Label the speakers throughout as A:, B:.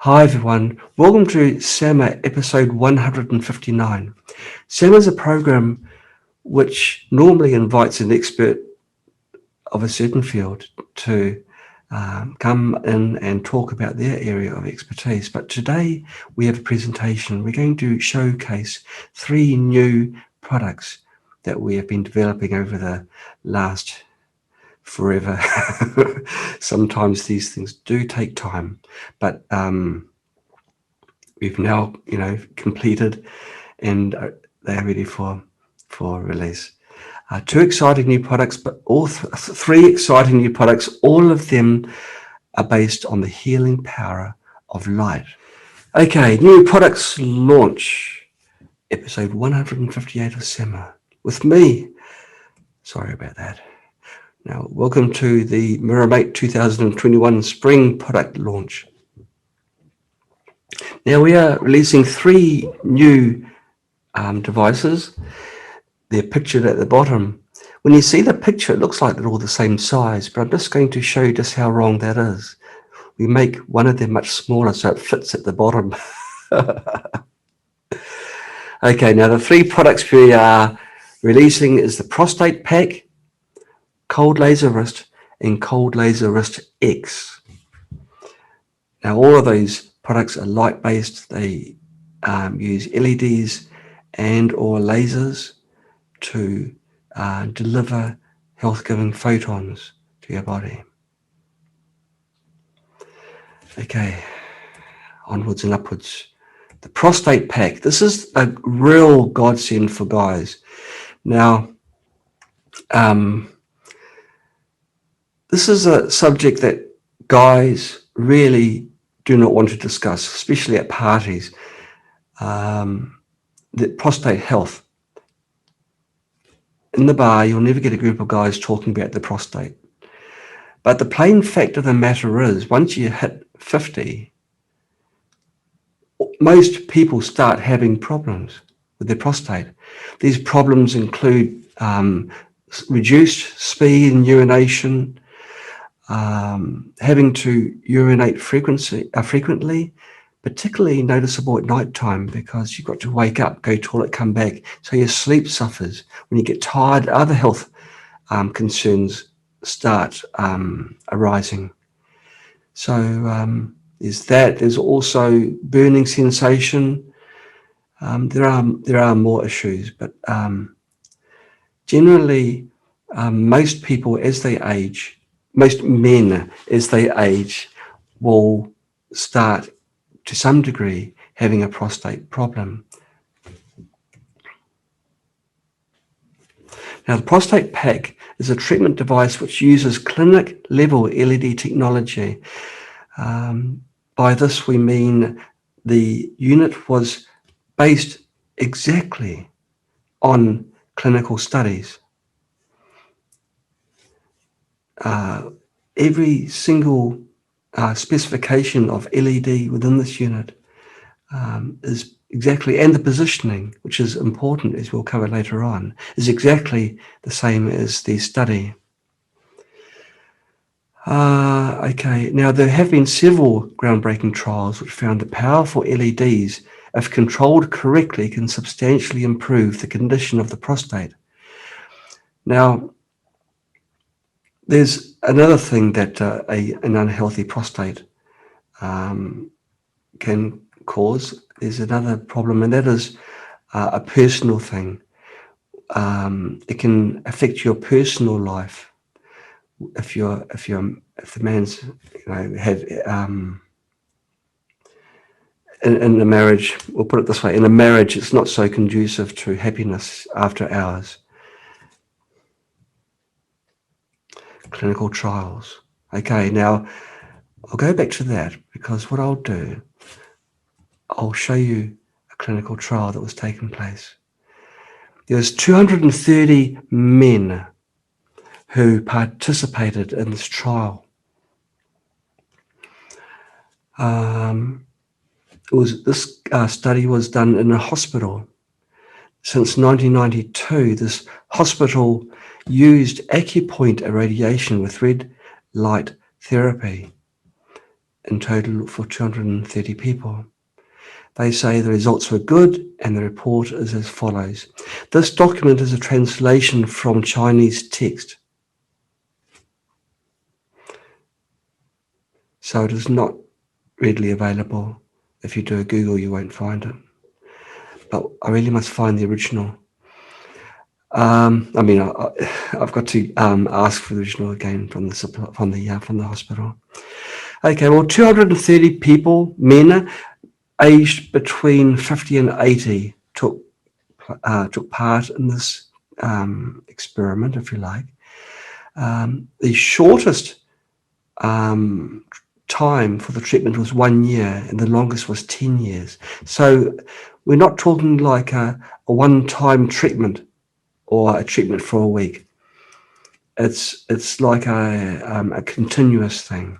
A: Hi everyone, welcome to SAMA episode 159. SAMA is a program which normally invites an expert of a certain field to come in and talk about their area of expertise. But today we have a presentation. We're going to showcase 3 new products that we have been developing over the last forever. Sometimes these things do take time, but we've now completed and they are ready for release. 2 exciting new products, but all 3 exciting new products. All of them are based on the healing power of light. Okay, new products launch, episode 158 of SAMA with me. Sorry about that. Now, welcome to the MiraMate 2021 spring product launch. Now, we are releasing 3 new devices. They're pictured at the bottom. When you see the picture, it looks like they're all the same size, but I'm just going to show you just how wrong that is. We make one of them much smaller so it fits at the bottom. Okay, now the 3 products we are releasing is the Prostate Pack, Cold Laser Wrist, and Cold Laser Wrist X. Now, all of those products are light-based. They use LEDs and or lasers to deliver health-giving photons to your body. Okay, onwards and upwards. The Prostate Pack. This is a real godsend for guys. Now, this is a subject that guys really do not want to discuss, especially at parties. The prostate health. In the bar, you'll never get a group of guys talking about the prostate. But the plain fact of the matter is, once you hit 50, most people start having problems with their prostate. These problems include reduced speed in urination, having to urinate frequently, particularly noticeable at night time because you've got to wake up, go toilet, come back. So your sleep suffers. When you get tired, other health concerns start arising. So there's that. There's also burning sensation. There are more issues, but generally most people as they age, most men as they age will start to some degree having a prostate problem. Now, the Prostate Pack is a treatment device which uses clinic-level LED technology. By this we mean the unit was based exactly on clinical studies. Every single specification of LED within this unit is exactly, and the positioning, which is important as we'll cover later on, is exactly the same as the study. Okay, now there have been several groundbreaking trials which found that powerful LEDs, if controlled correctly, can substantially improve the condition of the prostate. Now, there's another thing that an unhealthy prostate can cause. There's another problem, and that is a personal thing. It can affect your personal life. If the man's had in a marriage, we'll put it this way: in a marriage, it's not so conducive to happiness after hours. Clinical trials. Okay, now I'll go back to that because what I'll do, I'll show you a clinical trial that was taking place. There was 230 men who participated in this trial. This study was done in a hospital. Since 1992, this hospital used acupoint irradiation with red light therapy in total for 230 people. They say the results were good, and the report is as follows. This document is a translation from Chinese text, so it is not readily available. If you do a Google, you won't find it. But I really must find the original. I've got to ask for the original again from the hospital. Okay, well, 230 people, men, aged between 50 and 80, took part in this experiment, if you like. The shortest time for the treatment was 1 year, and the longest was 10 years. So we're not talking like a one-time treatment or a treatment for a week. It's like a continuous thing.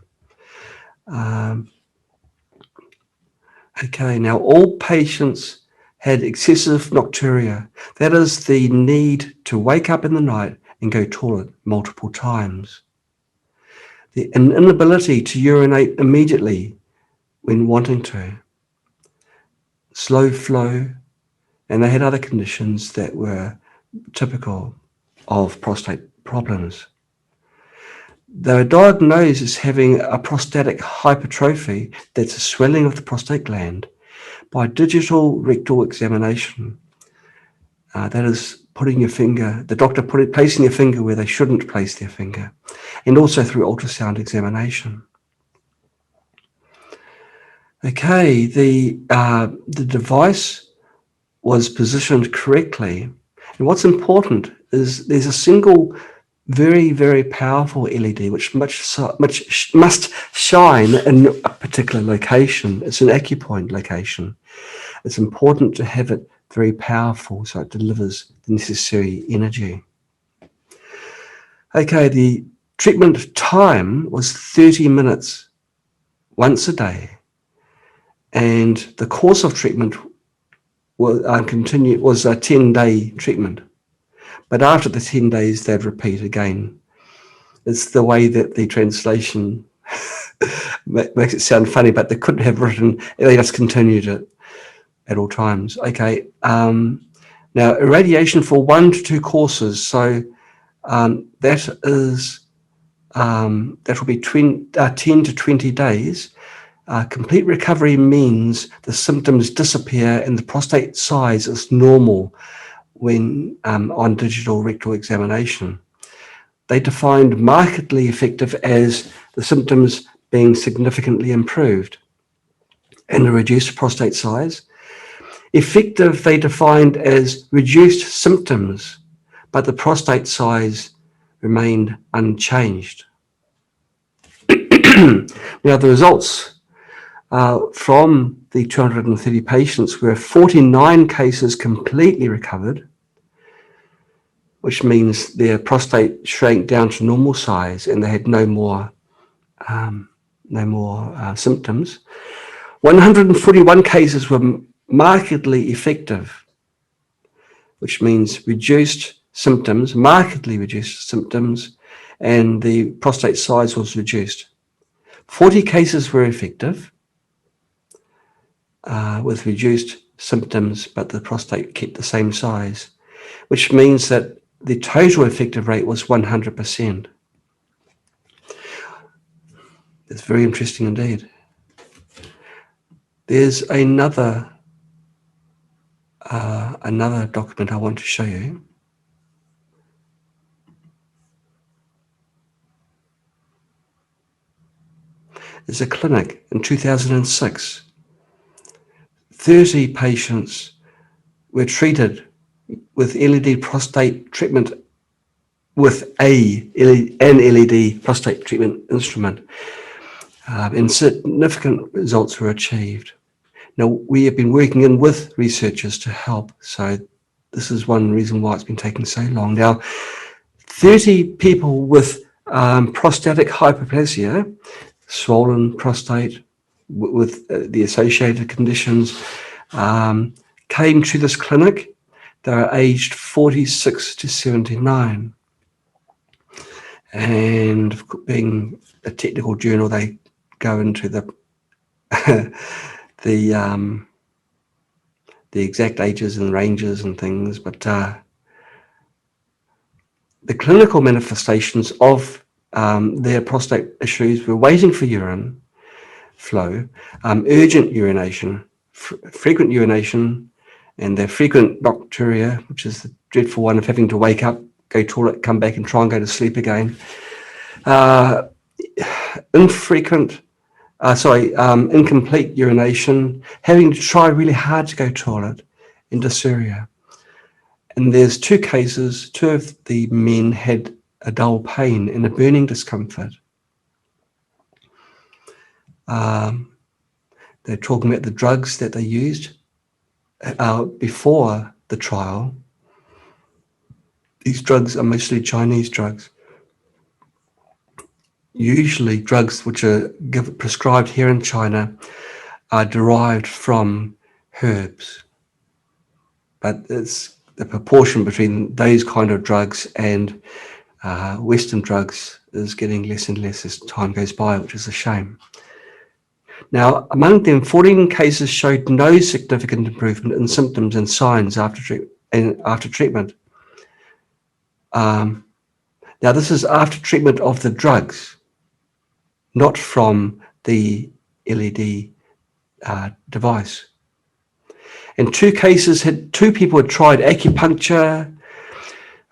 A: Okay, now all patients had excessive nocturia. That is the need to wake up in the night and go to the toilet multiple times. An inability to urinate immediately when wanting to. Slow flow, and they had other conditions that were typical of prostate problems. They were diagnosed as having a prostatic hypertrophy, that's a swelling of the prostate gland, by digital rectal examination. That is putting your finger, the doctor placing your finger where they shouldn't place their finger, and also through ultrasound examination. Okay, the device was positioned correctly, and what's important is there's a single very, very powerful LED which must shine in a particular location. It's an acupoint location. It's important to have it very powerful so it delivers the necessary energy. Okay, the treatment time was 30 minutes once a day, and the course of treatment was a 10-day treatment. But after the 10 days, they'd repeat again. It's the way that the translation makes it sound funny, but they couldn't have written, they just continued it at all times. Okay, now irradiation for 1 to 2 courses. So that will be 10 to 20 days. Complete recovery means the symptoms disappear and the prostate size is normal when on digital rectal examination. They defined markedly effective as the symptoms being significantly improved and a reduced prostate size. Effective they defined as reduced symptoms, but the prostate size remained unchanged. Now the results from the 230 patients were 49 cases completely recovered, which means their prostate shrank down to normal size and they had no more symptoms. 141 cases were markedly effective, which means markedly reduced symptoms, and the prostate size was reduced. 40 cases were effective with reduced symptoms, but the prostate kept the same size, which means that the total effective rate was 100%. It's very interesting indeed. There's another document I want to show you. There's a clinic in 2006. 30 patients were treated with LED prostate treatment with an LED prostate treatment instrument, and significant results were achieved. Now, we have been working with researchers to help, so this is one reason why it's been taking so long. Now, 30 people with prostatic hyperplasia, swollen prostate with the associated conditions, came to this clinic. They were aged 46 to 79. And being a technical journal, they go into the the exact ages and ranges and things, but the clinical manifestations of their prostate issues were waiting for urine flow, urgent urination, frequent urination, and their frequent nocturia, which is the dreadful one of having to wake up, go toilet, come back and try and go to sleep again. Incomplete urination, having to try really hard to go toilet, and dysuria. And there's two cases, two of the men had a dull pain and a burning discomfort. They're talking about the drugs that they used before the trial. These drugs are mostly Chinese drugs. Usually drugs which are prescribed here in China are derived from herbs. But it's the proportion between those kind of drugs and Western drugs is getting less and less as time goes by, which is a shame. Now, among them, 14 cases showed no significant improvement in symptoms and signs after treatment. Now, this is after treatment of the drugs, not from the LED device. In two cases, two people had tried acupuncture,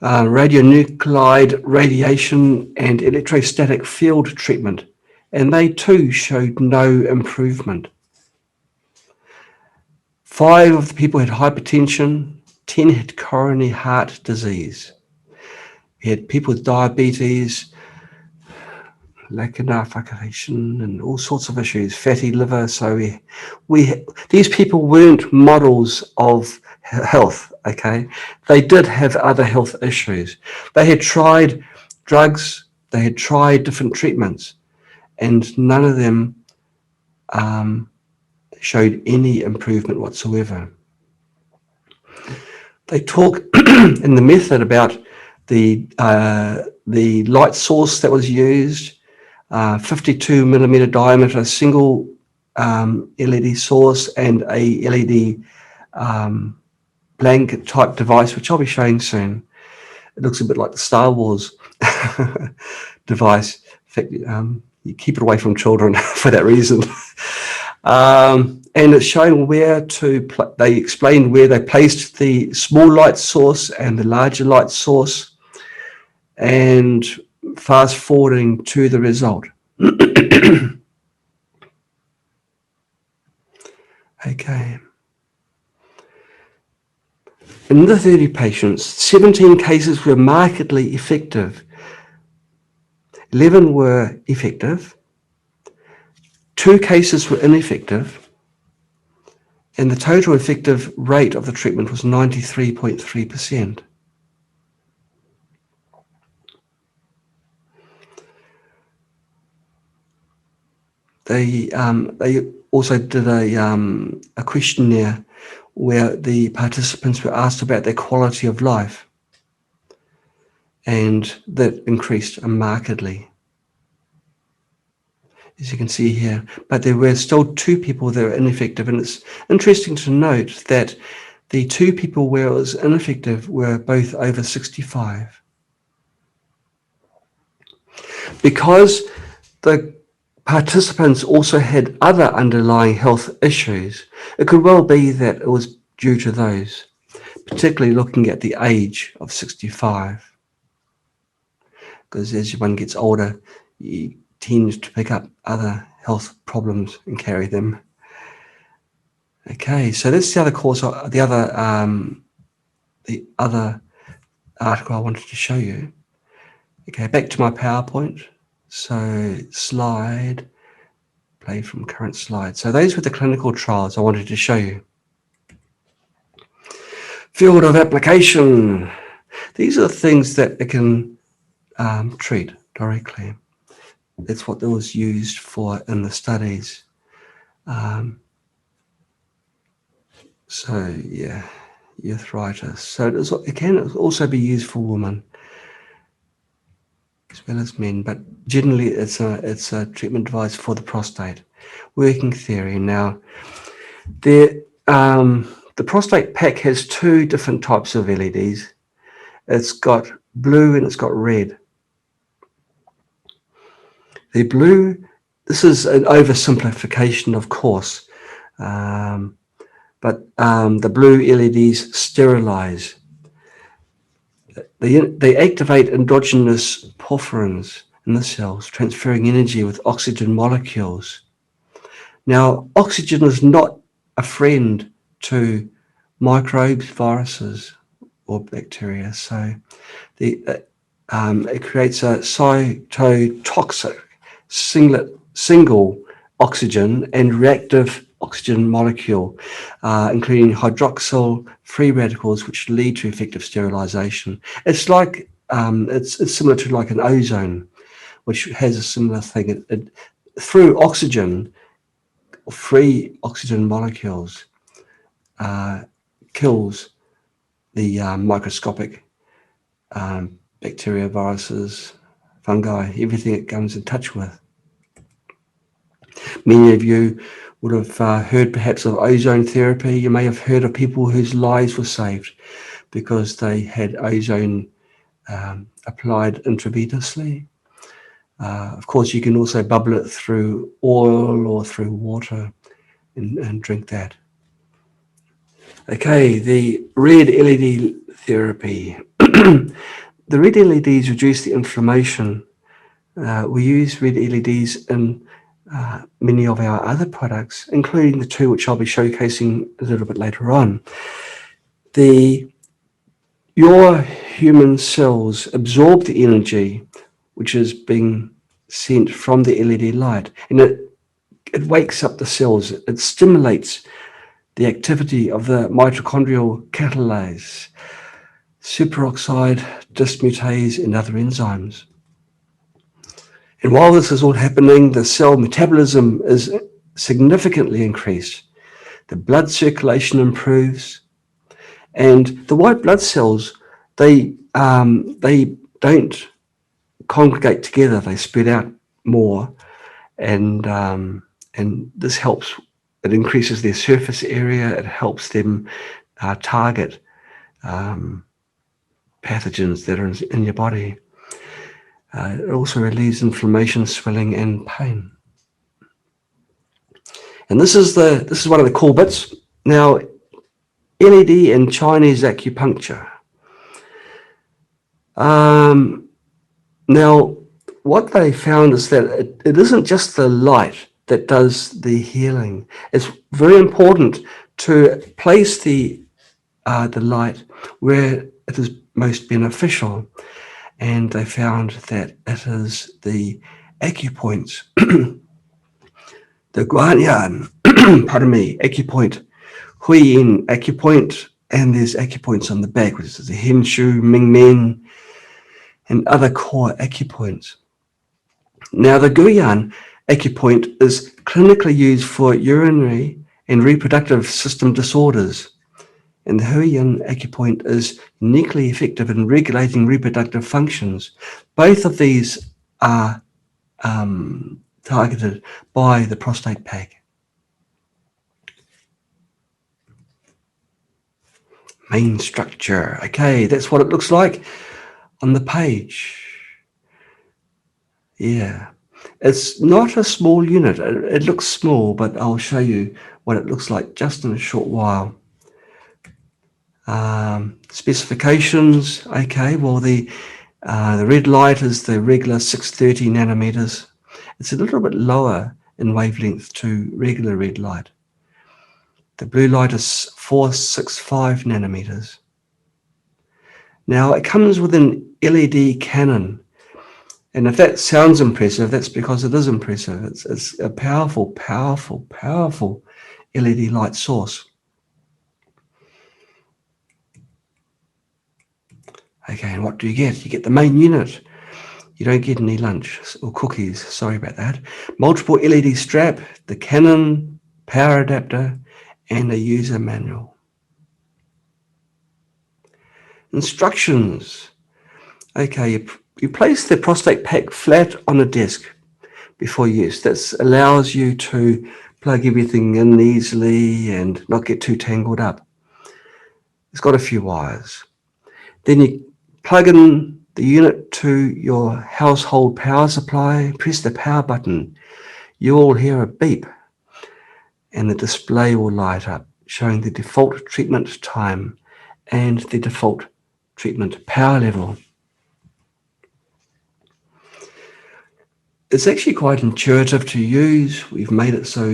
A: radionuclide radiation, and electrostatic field treatment, and they too showed no improvement. 5 of the people had hypertension, 10 had coronary heart disease. We had people with diabetes, lack of nitrification, and all sorts of issues, fatty liver. So these people weren't models of health, okay? They did have other health issues. They had tried drugs, they had tried different treatments, and none of them showed any improvement whatsoever. They talk in the method about the light source that was used, 52 millimeter diameter single LED source, and a LED blanket type device, which I'll be showing soon. It looks a bit like the Star Wars device. In fact, you keep it away from children for that reason. And it's showing where they explained where they placed the small light source and the larger light source, and fast forwarding to the result. Okay. In the 30 patients, 17 cases were markedly effective. 11 were effective. 2 cases were ineffective. And the total effective rate of the treatment was 93.3%. They also did a questionnaire where the participants were asked about their quality of life, and that increased markedly, as you can see here. But there were still 2 people that were ineffective, and it's interesting to note that the 2 people where it was ineffective were both over 65. Because the participants also had other underlying health issues, it could well be that it was due to those, particularly looking at the age of 65. Because as one gets older, you tend to pick up other health problems and carry them. Okay, so that's the other course, the other article I wanted to show you. Okay, back to my PowerPoint. So slide, play from current slide. So those were the clinical trials I wanted to show you. Field of application. These are the things that it can treat directly. That's what it was used for in the studies. So yeah, arthritis. So it can also be used for women. as well as men, but generally it's a treatment device for the prostate. Working theory. Now, the prostate pack has two different types of LEDs. It's got blue and it's got red. The blue, this is an oversimplification, of course, but the blue LEDs sterilize. They activate endogenous porphyrins in the cells, transferring energy with oxygen molecules. Now, oxygen is not a friend to microbes, viruses, or bacteria, so it creates a cytotoxic single oxygen and reactive oxygen molecule, including hydroxyl free radicals, which lead to effective sterilization. It's like it's similar to like an ozone, which has a similar thing. Through oxygen, free oxygen molecules, kills the microscopic bacteria, viruses, fungi, everything it comes in touch with. Many of you would have heard perhaps of ozone therapy. You may have heard of people whose lives were saved because they had ozone applied intravenously. Of course, you can also bubble it through oil or through water and drink that. Okay, the red LED therapy. The red LEDs reduce the inflammation. We use red LEDs in many of our other products, including the two which I'll be showcasing a little bit later on. Your human cells absorb the energy which is being sent from the LED light, and it wakes up the cells. It stimulates the activity of the mitochondrial catalase, superoxide dismutase, and other enzymes. And while this is all happening, the cell metabolism is significantly increased. The blood circulation improves, and the white blood cells, they don't congregate together. They spread out more, and this helps. It increases their surface area. It helps them target pathogens that are in your body. It also relieves inflammation, swelling, and pain. And this is one of the cool bits. Now, LED and Chinese acupuncture. Now, what they found is that it isn't just the light that does the healing. It's very important to place the light where it is most beneficial. And they found that it is the acupoints, the Guanyan, acupoint, Huiyin acupoint, and there's acupoints on the back, which is the Henshu, Mingmen, and other core acupoints. Now, the Guyan acupoint is clinically used for urinary and reproductive system disorders, and the Huiyin acupoint is uniquely effective in regulating reproductive functions. Both of these are targeted by the prostate pack. Main structure. Okay, that's what it looks like on the page. Yeah, it's not a small unit. It looks small, but I'll show you what it looks like just in a short while. Specifications. Okay, well the red light is the regular 630 nanometers. It's a little bit lower in wavelength to regular red light. The blue light is 465 nanometers. Now it comes with an LED cannon, and if that sounds impressive, that's because it is impressive. It's a powerful, powerful, powerful LED light source. Okay, and what do you get? You get the main unit. You don't get any lunch or cookies. Sorry about that. Multiple LED strap, the cannon, power adapter, and a user manual. Instructions. Okay, You place the prostate pack flat on a desk before use. That allows you to plug everything in easily and not get too tangled up. It's got a few wires. Then you plug in the unit to your household power supply, press the power button. You will hear a beep and the display will light up, showing the default treatment time and the default treatment power level. It's actually quite intuitive to use. We've made it so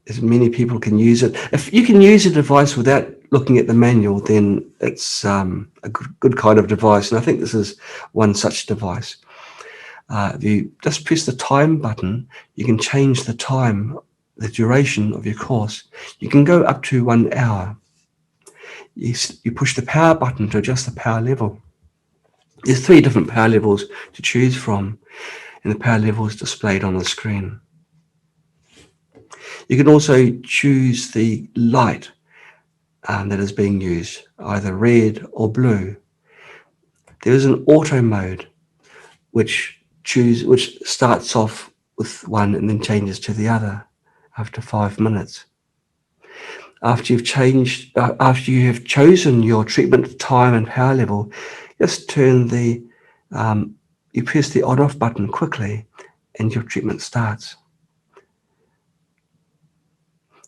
A: as many people can use it. If you can use a device without looking at the manual, then it's a good kind of device. And I think this is one such device. If you just press the time button, you can change the time, the duration of your course. You can go up to 1 hour. You push the power button to adjust the power level. There's 3 different power levels to choose from, and the power level is displayed on the screen. You can also choose the light that is being used, either red or blue. There is an auto mode which starts off with one and then changes to the other after 5 minutes. After you have chosen your treatment time and power level, just turn you press the on-off button quickly and your treatment starts.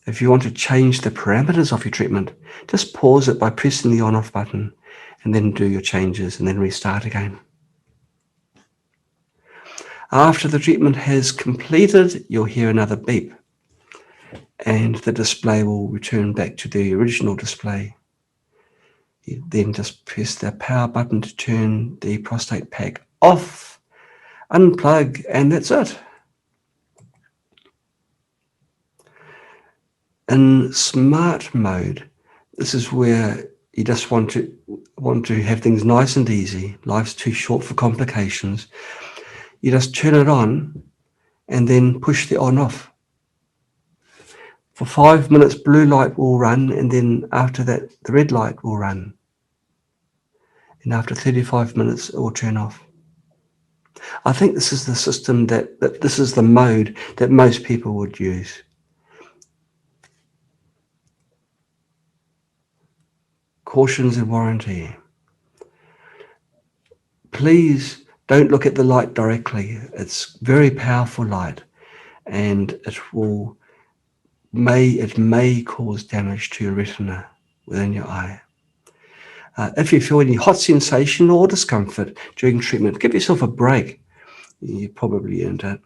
A: If you want to change the parameters of your treatment, just pause it by pressing the on-off button and then do your changes and then restart again. After the treatment has completed, you'll hear another beep and the display will return back to the original display. You then just press the power button to turn the prostate pack off, unplug, and that's it. In smart mode, this is where you just want to have things nice and easy. Life's too short for complications. You just turn it on and then push the on off. For 5 minutes, blue light will run, and then after that, the red light will run. And after 35 minutes, it will turn off. I think this is the system that this is the mode that most people would use. Cautions and warranty. Please don't look at the light directly. It's very powerful light, and it may cause damage to your retina within your eye. If you feel any hot sensation or discomfort during treatment, give yourself a break. You probably earned it.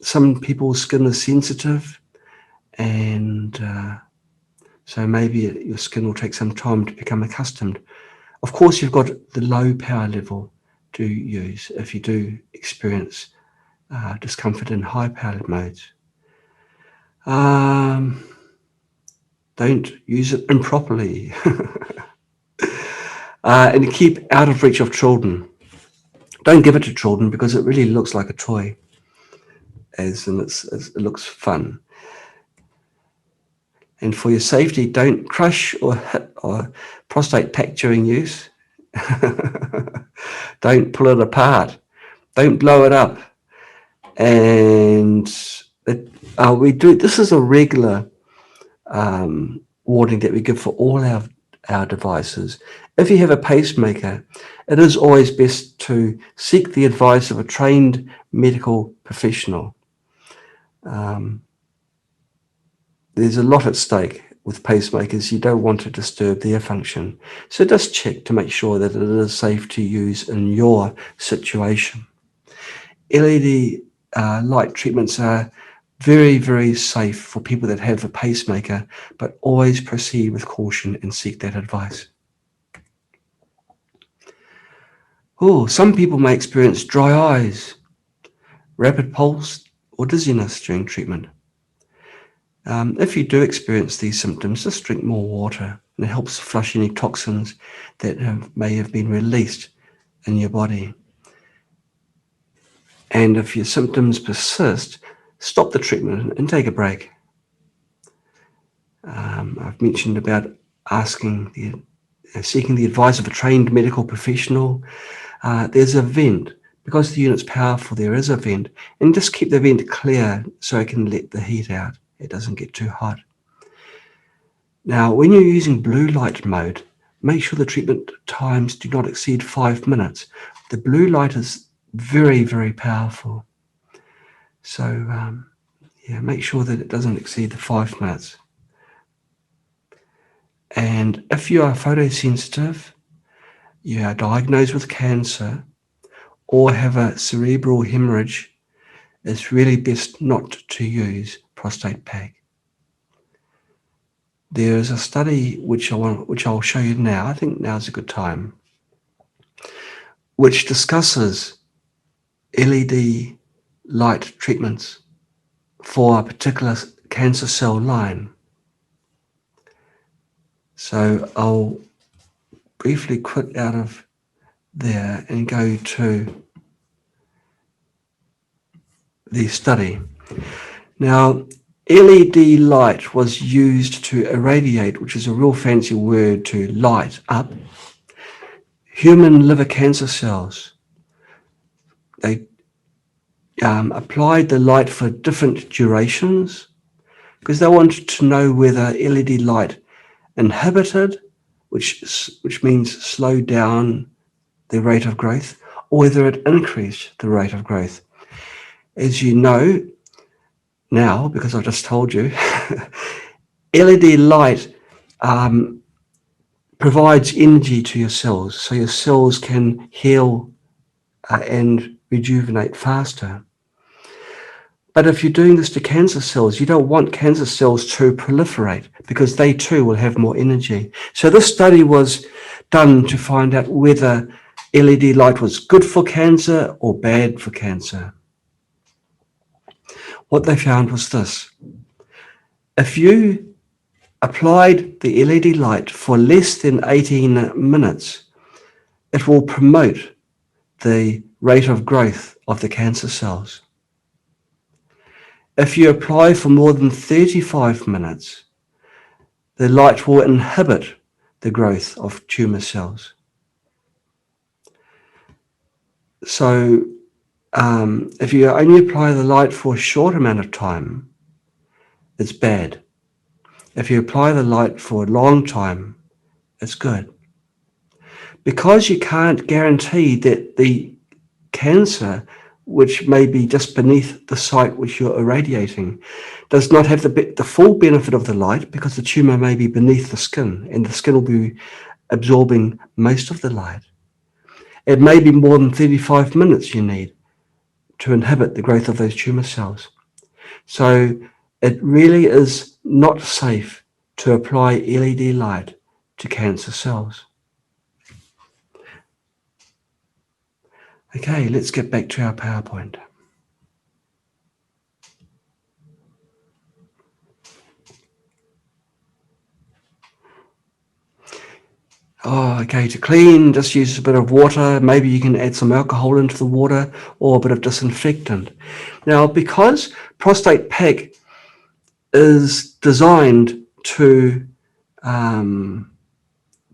A: Some people's skin is sensitive, and so maybe your skin will take some time to become accustomed. Of course, you've got the low power level to use if you do experience discomfort in high power modes. Don't use it improperly. And keep out of reach of children. Don't give it to children because it really looks like a toy, as in it looks fun. And for your safety, don't crush or hit a prostate pack during use. Don't pull it apart. Don't blow it up. And this is a regular warning that we give for all our devices. If you have a pacemaker, it is always best to seek the advice of a trained medical professional. There's a lot at stake with pacemakers. You don't want to disturb their function. So just check to make sure that it is safe to use in your situation. LED light treatments are very, very safe for people that have a pacemaker, but always proceed with caution and seek that advice. Some people may experience dry eyes, rapid pulse, or dizziness during treatment. If you do experience these symptoms, just drink more water, and it helps flush any toxins that may have been released in your body. And if your symptoms persist, stop the treatment and take a break. I've mentioned about seeking the advice of a trained medical professional. there's a vent. Because the unit's powerful, there is a vent, and just keep the vent clear so it can let the heat out. It doesn't get too hot. Now, when you're using blue light mode, make sure the treatment times do not exceed 5 minutes. The blue light is very, very powerful. So, yeah, make sure that it doesn't exceed the 5 minutes. And if you are photosensitive, you are diagnosed with cancer, or have a cerebral hemorrhage, it's really best not to use Prostate Pack. There is a study which I'll show you now. I think now's a good time, which discusses LED light treatments for a particular cancer cell line. So I'll briefly quit out of there and go to the study. Now, LED light was used to irradiate, which is a real fancy word, to light up human liver cancer cells. They applied the light for different durations because they wanted to know whether LED light inhibited, which means slowed down the rate of growth, or whether it increased the rate of growth. As you know now, because I've just told you, LED light provides energy to your cells, so your cells can heal and rejuvenate faster. But if you're doing this to cancer cells, you don't want cancer cells to proliferate because they too will have more energy. So this study was done to find out whether LED light was good for cancer or bad for cancer. What they found was this: if you applied the LED light for less than 18 minutes, it will promote the rate of growth of the cancer cells. If you apply for more than 35 minutes, the light will inhibit the growth of tumor cells. So if you only apply the light for a short amount of time, it's bad. If you apply the light for a long time, it's good. Because you can't guarantee that the cancer, which may be just beneath the site which you're irradiating, does not have the full benefit of the light, because the tumor may be beneath the skin and the skin will be absorbing most of the light. It may be more than 35 minutes you need to inhibit the growth of those tumor cells. So it really is not safe to apply LED light to cancer cells. Okay, let's get back to our PowerPoint. Okay, to clean, just use a bit of water. Maybe you can add some alcohol into the water or a bit of disinfectant. Now, because Prostate Pack is designed to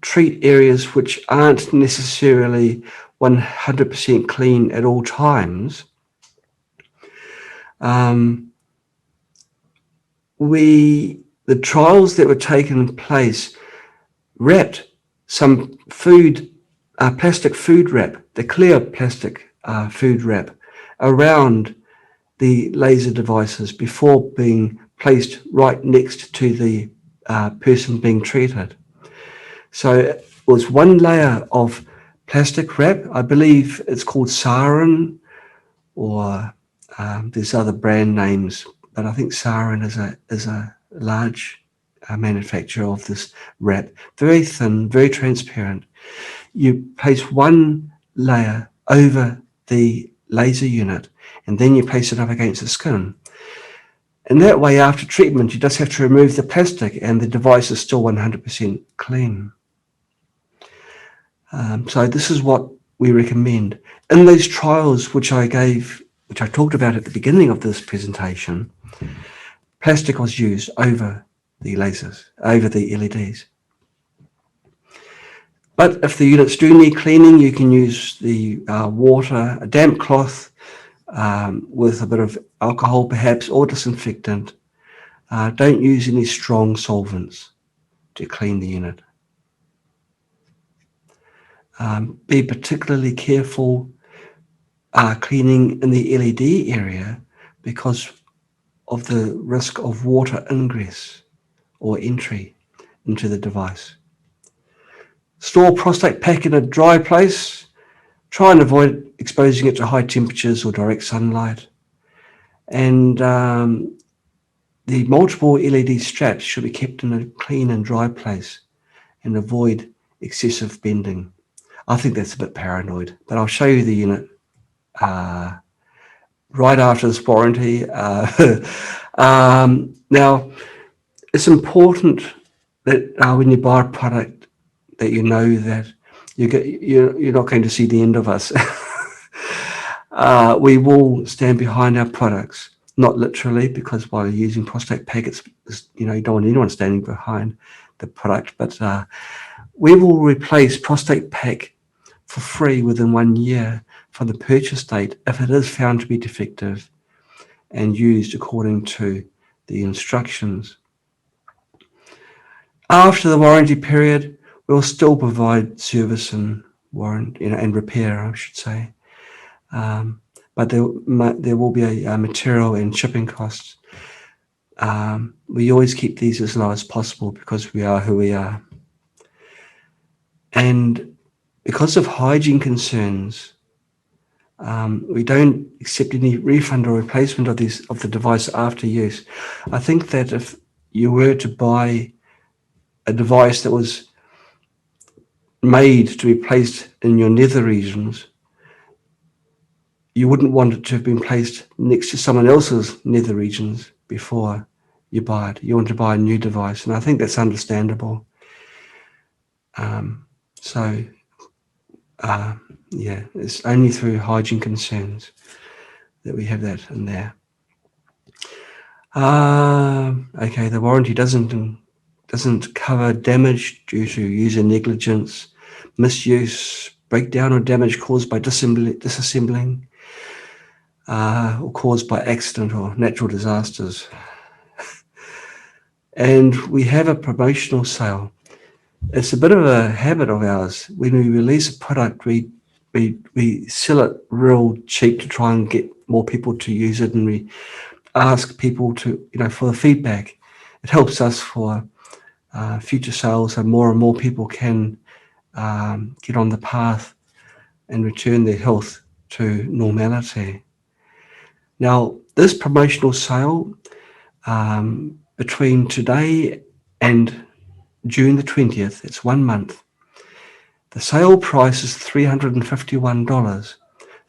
A: treat areas which aren't necessarily 100% clean at all times, the trials that were taking place wrapped some plastic food wrap, the clear plastic food wrap, around the laser devices before being placed right next to the person being treated. So it was one layer of plastic wrap. I believe it's called Sarin, or there's other brand names, but I think Sarin is a large manufacturer of this wrap. Very thin, very transparent. You place one layer over the laser unit and then you place it up against the skin. And that way, after treatment, you just have to remove the plastic and the device is still 100% clean. So this is what we recommend. In those trials which I talked about at the beginning of this presentation, plastic was used over the lasers, over the LEDs. But if the units do need cleaning, you can use the water, a damp cloth with a bit of alcohol perhaps, or disinfectant. Don't use any strong solvents to clean the unit. Be particularly careful cleaning in the LED area because of the risk of water ingress or entry into the device. Store prostate pack in a dry place. Try and avoid exposing it to high temperatures or direct sunlight. And the multiple LED straps should be kept in a clean and dry place and avoid excessive bending. I think that's a bit paranoid, but I'll show you the unit right after this warranty. Now, it's important that when you buy a product that you know that you're not going to see the end of us. We will stand behind our products, not literally, because while you're using prostate pack, you don't want anyone standing behind the product, but we will replace prostate pack for free within 1 year from the purchase date if it is found to be defective and used according to the instructions. After the warranty period, we'll still provide service and warranty, and repair, I should say. But there will be a material and shipping costs. We always keep these as low as possible because we are who we are. And because of hygiene concerns, we don't accept any refund or replacement of the device after use. I think that if you were to buy a device that was made to be placed in your nether regions, you wouldn't want it to have been placed next to someone else's nether regions before you buy it. You want to buy a new device, and I think that's understandable. Yeah, it's only through hygiene concerns that we have that in there. Okay, the warranty doesn't cover damage due to user negligence, misuse, breakdown or damage caused by disassembling, or caused by accident or natural disasters. And we have a promotional sale. It's a bit of a habit of ours. When we release a product, we sell it real cheap to try and get more people to use it, and we ask people to, for the feedback. It helps us for future sales, so more and more people can get on the path and return their health to normality. Now, this promotional sale between today and June the 20th, it's 1 month. The sale price is $351.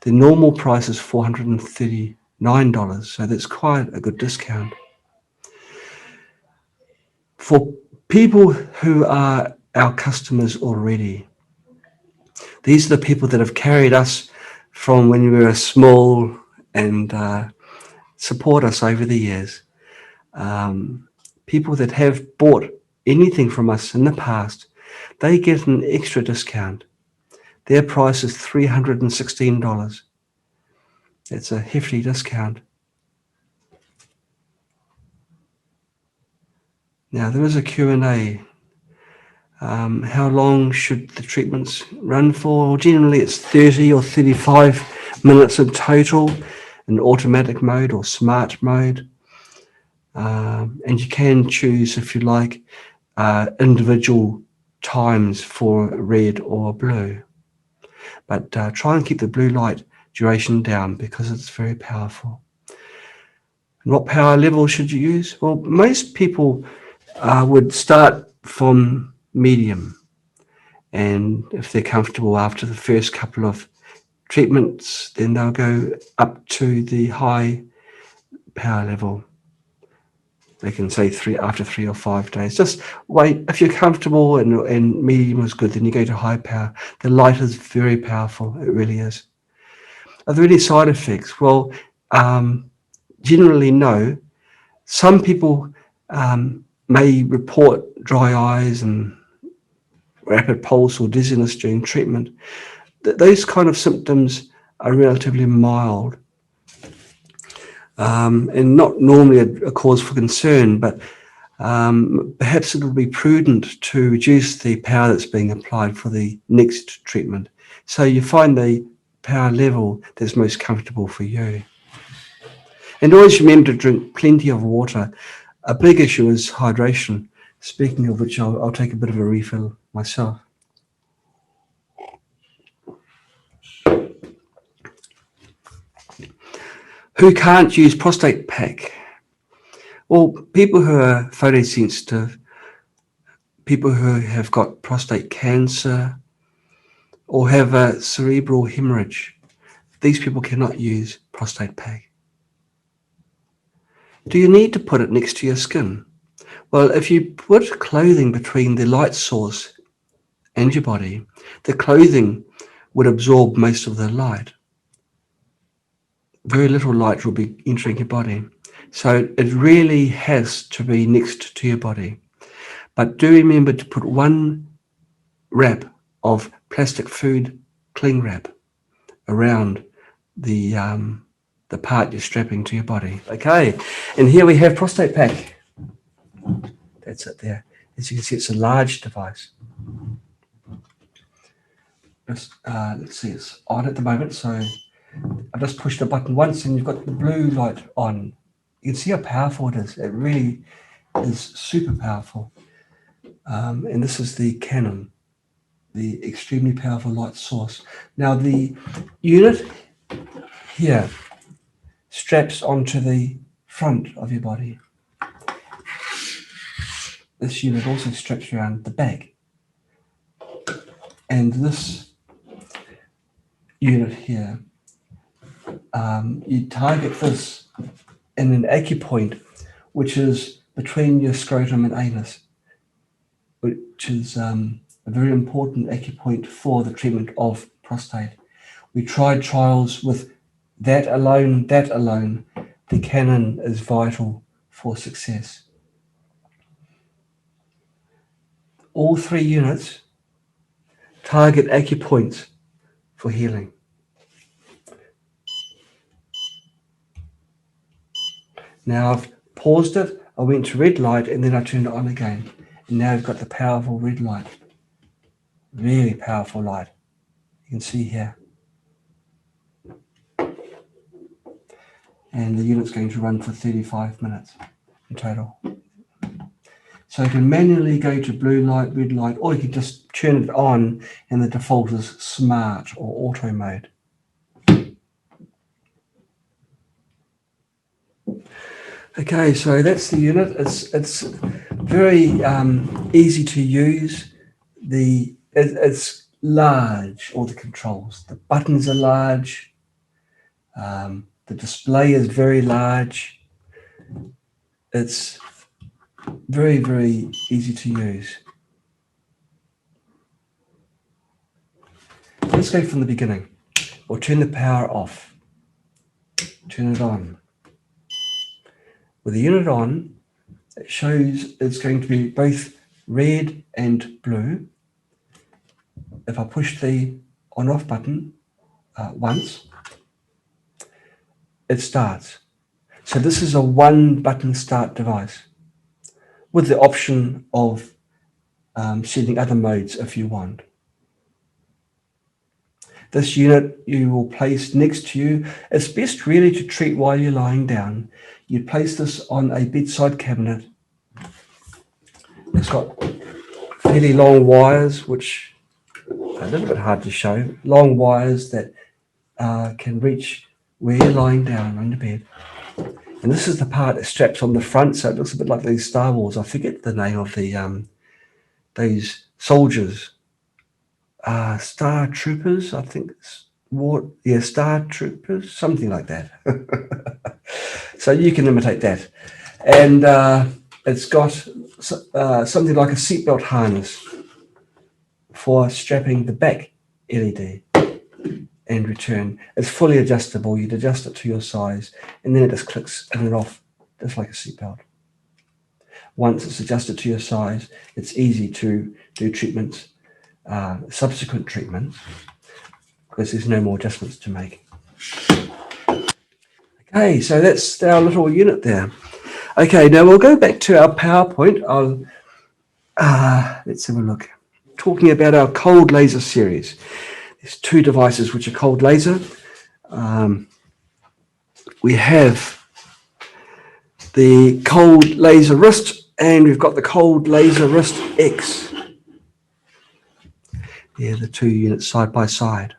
A: The normal price is $439, so that's quite a good discount. For people who are our customers already, these are the people that have carried us from when we were small and support us over the years. People that have bought anything from us in the past, they get an extra discount. Their price is $316. That's a hefty discount. Now, there is a Q&A. How long should the treatments run for? Well, generally, it's 30 or 35 minutes in total in automatic mode or smart mode. And you can choose, if you like, individual times for red or blue. But try and keep the blue light duration down because it's very powerful. And what power level should you use? Well, most people would start from medium, and if they're comfortable after the first couple of treatments, then they'll go up to the high power level. They can say after 3 or 5 days. Just wait. If you're comfortable and medium is good, then you go to high power. The light is very powerful. It really is. Are there any side effects? Well, generally no. Some people may report dry eyes and rapid pulse or dizziness during treatment. Those kind of symptoms are relatively mild and not normally a cause for concern, but perhaps it would be prudent to reduce the power that's being applied for the next treatment. So you find the power level that's most comfortable for you. And always remember to drink plenty of water. A big issue is hydration. Speaking of which, I'll take a bit of a refill myself. Who can't use prostate pack? Well, people who are photosensitive, people who have got prostate cancer, or have a cerebral hemorrhage, these people cannot use prostate pack. Do you need to put it next to your skin? Well, if you put clothing between the light source and your body, the clothing would absorb most of the light. Very little light will be entering your body. So it really has to be next to your body. But do remember to put one wrap of plastic food cling wrap around the part you're strapping to your body. Okay, and here we have prostate pack. That's it there. As you can see, it's a large device. Just, let's see, it's on at the moment, so I've just pushed the button once and you've got the blue light on. You can see how powerful it is. It really is super powerful. And this is the Canon, the extremely powerful light source. Now the unit here straps onto the front of your body. This unit also straps around the back. And this unit here, you target this in an acupoint, which is between your scrotum and anus, which is a very important acupoint for the treatment of prostate. We tried trials with that alone. The Canon is vital for success. All three units target acupoints for healing. Now I've paused it, I went to red light and then I turned it on again. And now I've got the powerful red light. Really powerful light. You can see here. And the unit's going to run for 35 minutes in total. So you can manually go to blue light, red light, or you can just turn it on and the default is smart or auto mode. Okay, so that's the unit. It's very easy to use. It's large, all the controls. The buttons are large. The display is very large. It's very, very easy to use. Let's go from the beginning. We'll turn the power off. Turn it on. With the unit on, it shows it's going to be both red and blue. If I push the on-off button once, it starts. So this is a one-button start device with the option of setting other modes if you want. This unit you will place next to you. It's best really to treat while you're lying down. You place this on a bedside cabinet. It's got fairly long wires, which are a little bit hard to show. Long wires that can reach where you're lying down on your bed. And this is the part that straps on the front, so it looks a bit like these Star Wars. I forget the name of the those soldiers. Star Troopers, I think it's Star Troopers, something like that. So you can imitate that. And it's got something like a seatbelt harness for strapping the back LED and return. It's fully adjustable. You'd adjust it to your size and then it just clicks in and off, just like a seatbelt. Once it's adjusted to your size, it's easy to do treatments subsequent treatment, because there's no more adjustments to make. Okay, so that's our little unit there. Okay, now we'll go back to our PowerPoint. Let's have a look. Talking about our cold laser series. There's two devices which are cold laser. We have the cold laser wrist, and we've got the cold laser wrist X. Yeah, the two units side by side.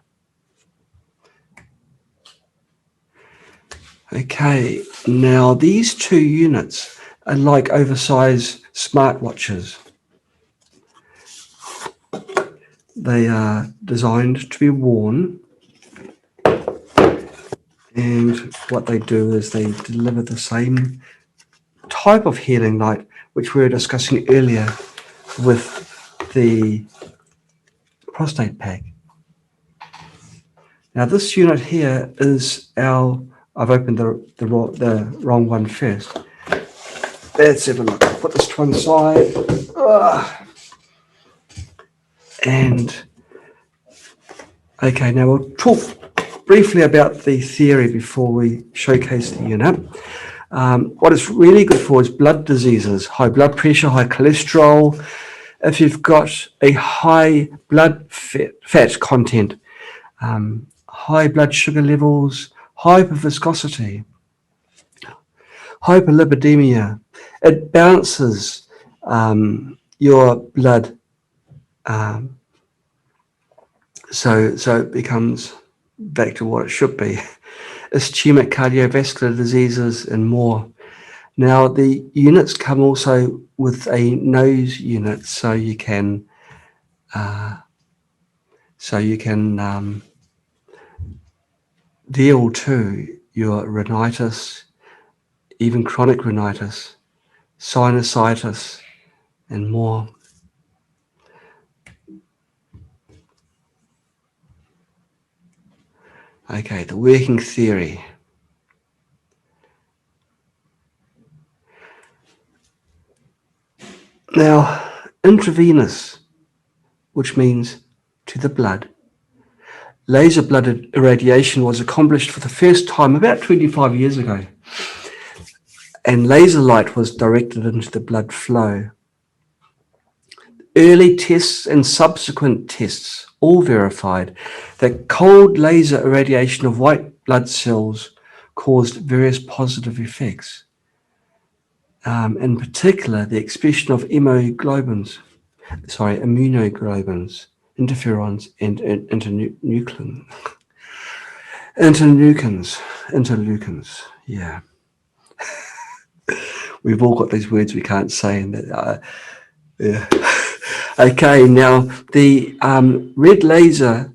A: Okay, now these two units are like oversized smartwatches. They are designed to be worn, and what they do is they deliver the same type of healing light which we were discussing earlier with the prostate pack. Now this unit here is our, I've opened the wrong one first. Let's have a look. I'll put this to one side. And okay, now we'll talk briefly about the theory before we showcase the unit. What it's really good for is blood diseases, high blood pressure, high cholesterol. If you've got a high blood fat content, high blood sugar levels, hyperviscosity, hyperlipidemia, it balances your blood, so it becomes back to what it should be. Ischemic cardiovascular diseases and more. Now the units come also with a nose unit, so you can deal to your rhinitis, even chronic rhinitis, sinusitis, and more. Okay, the working theory. Now, intravenous, which means to the blood, laser blood irradiation was accomplished for the first time about 25 years ago, and laser light was directed into the blood flow. Early tests and subsequent tests all verified that cold laser irradiation of white blood cells caused various positive effects. In particular, the expression of immunoglobulins, interferons, and interleukins. Yeah. We've all got these words we can't say, and that. Yeah. Okay, now the red laser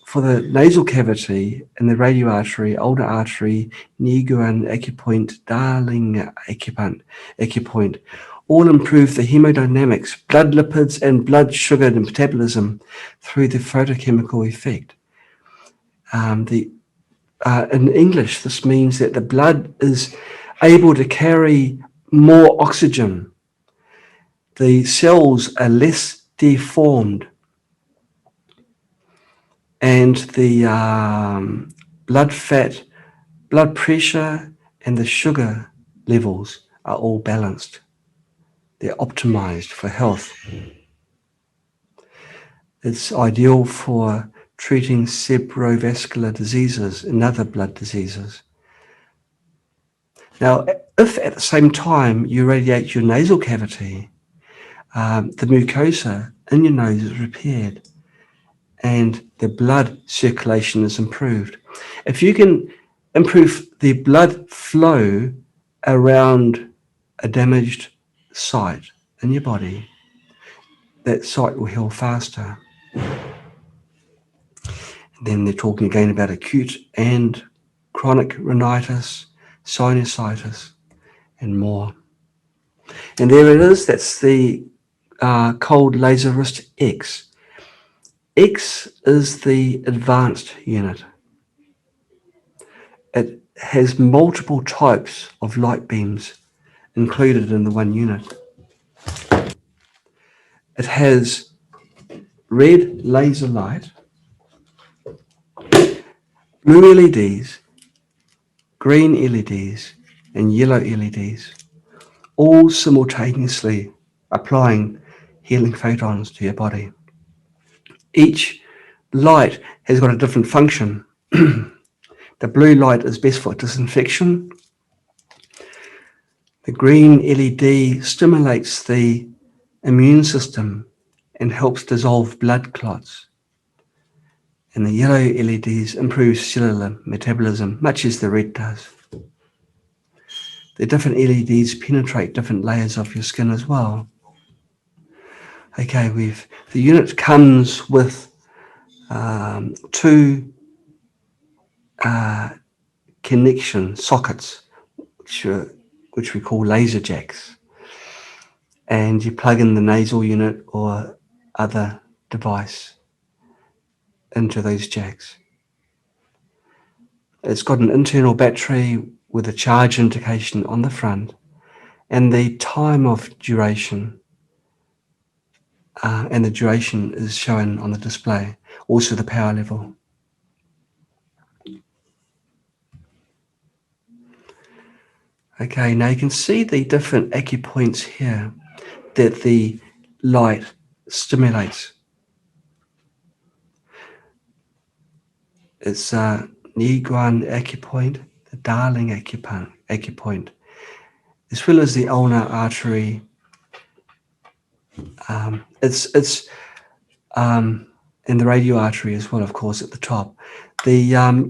A: for the nasal cavity and the radio artery, ulnar artery, Niguan acupoint, Darling acupoint, all improve the hemodynamics, blood lipids, and blood sugar and metabolism through the photochemical effect. In English, this means that the blood is able to carry more oxygen. The cells are less deformed, and the blood fat, blood pressure, and the sugar levels are all balanced. They're optimized for health. It's ideal for treating cerebrovascular diseases and other blood diseases. Now, if at the same time you radiate your nasal cavity, the mucosa in your nose is repaired and the blood circulation is improved. If you can improve the blood flow around a damaged site in your body, that site will heal faster. And then they're talking again about acute and chronic rhinitis, sinusitis, and more. And there it is. That's the cold laser wrist X. X is the advanced unit. It has multiple types of light beams included in the one unit. It has red laser light, blue LEDs, green LEDs, and yellow LEDs, all simultaneously applying healing photons to your body. Each light has got a different function. The blue light is best for disinfection. The green LED stimulates the immune system and helps dissolve blood clots. And the yellow LEDs improve cellular metabolism, much as the red does. The different LEDs penetrate different layers of your skin as well. Okay, the unit comes with two connection sockets, which we call laser jacks, and you plug in the nasal unit or other device into those jacks. It's got an internal battery with a charge indication on the front, and the time of duration, and the duration is shown on the display, also the power level. Okay, now you can see the different acupoints here that the light stimulates. It's Niguan acupoint, the Darling acupoint, as well as the ulnar artery. And the radio artery as well, of course, at the top. The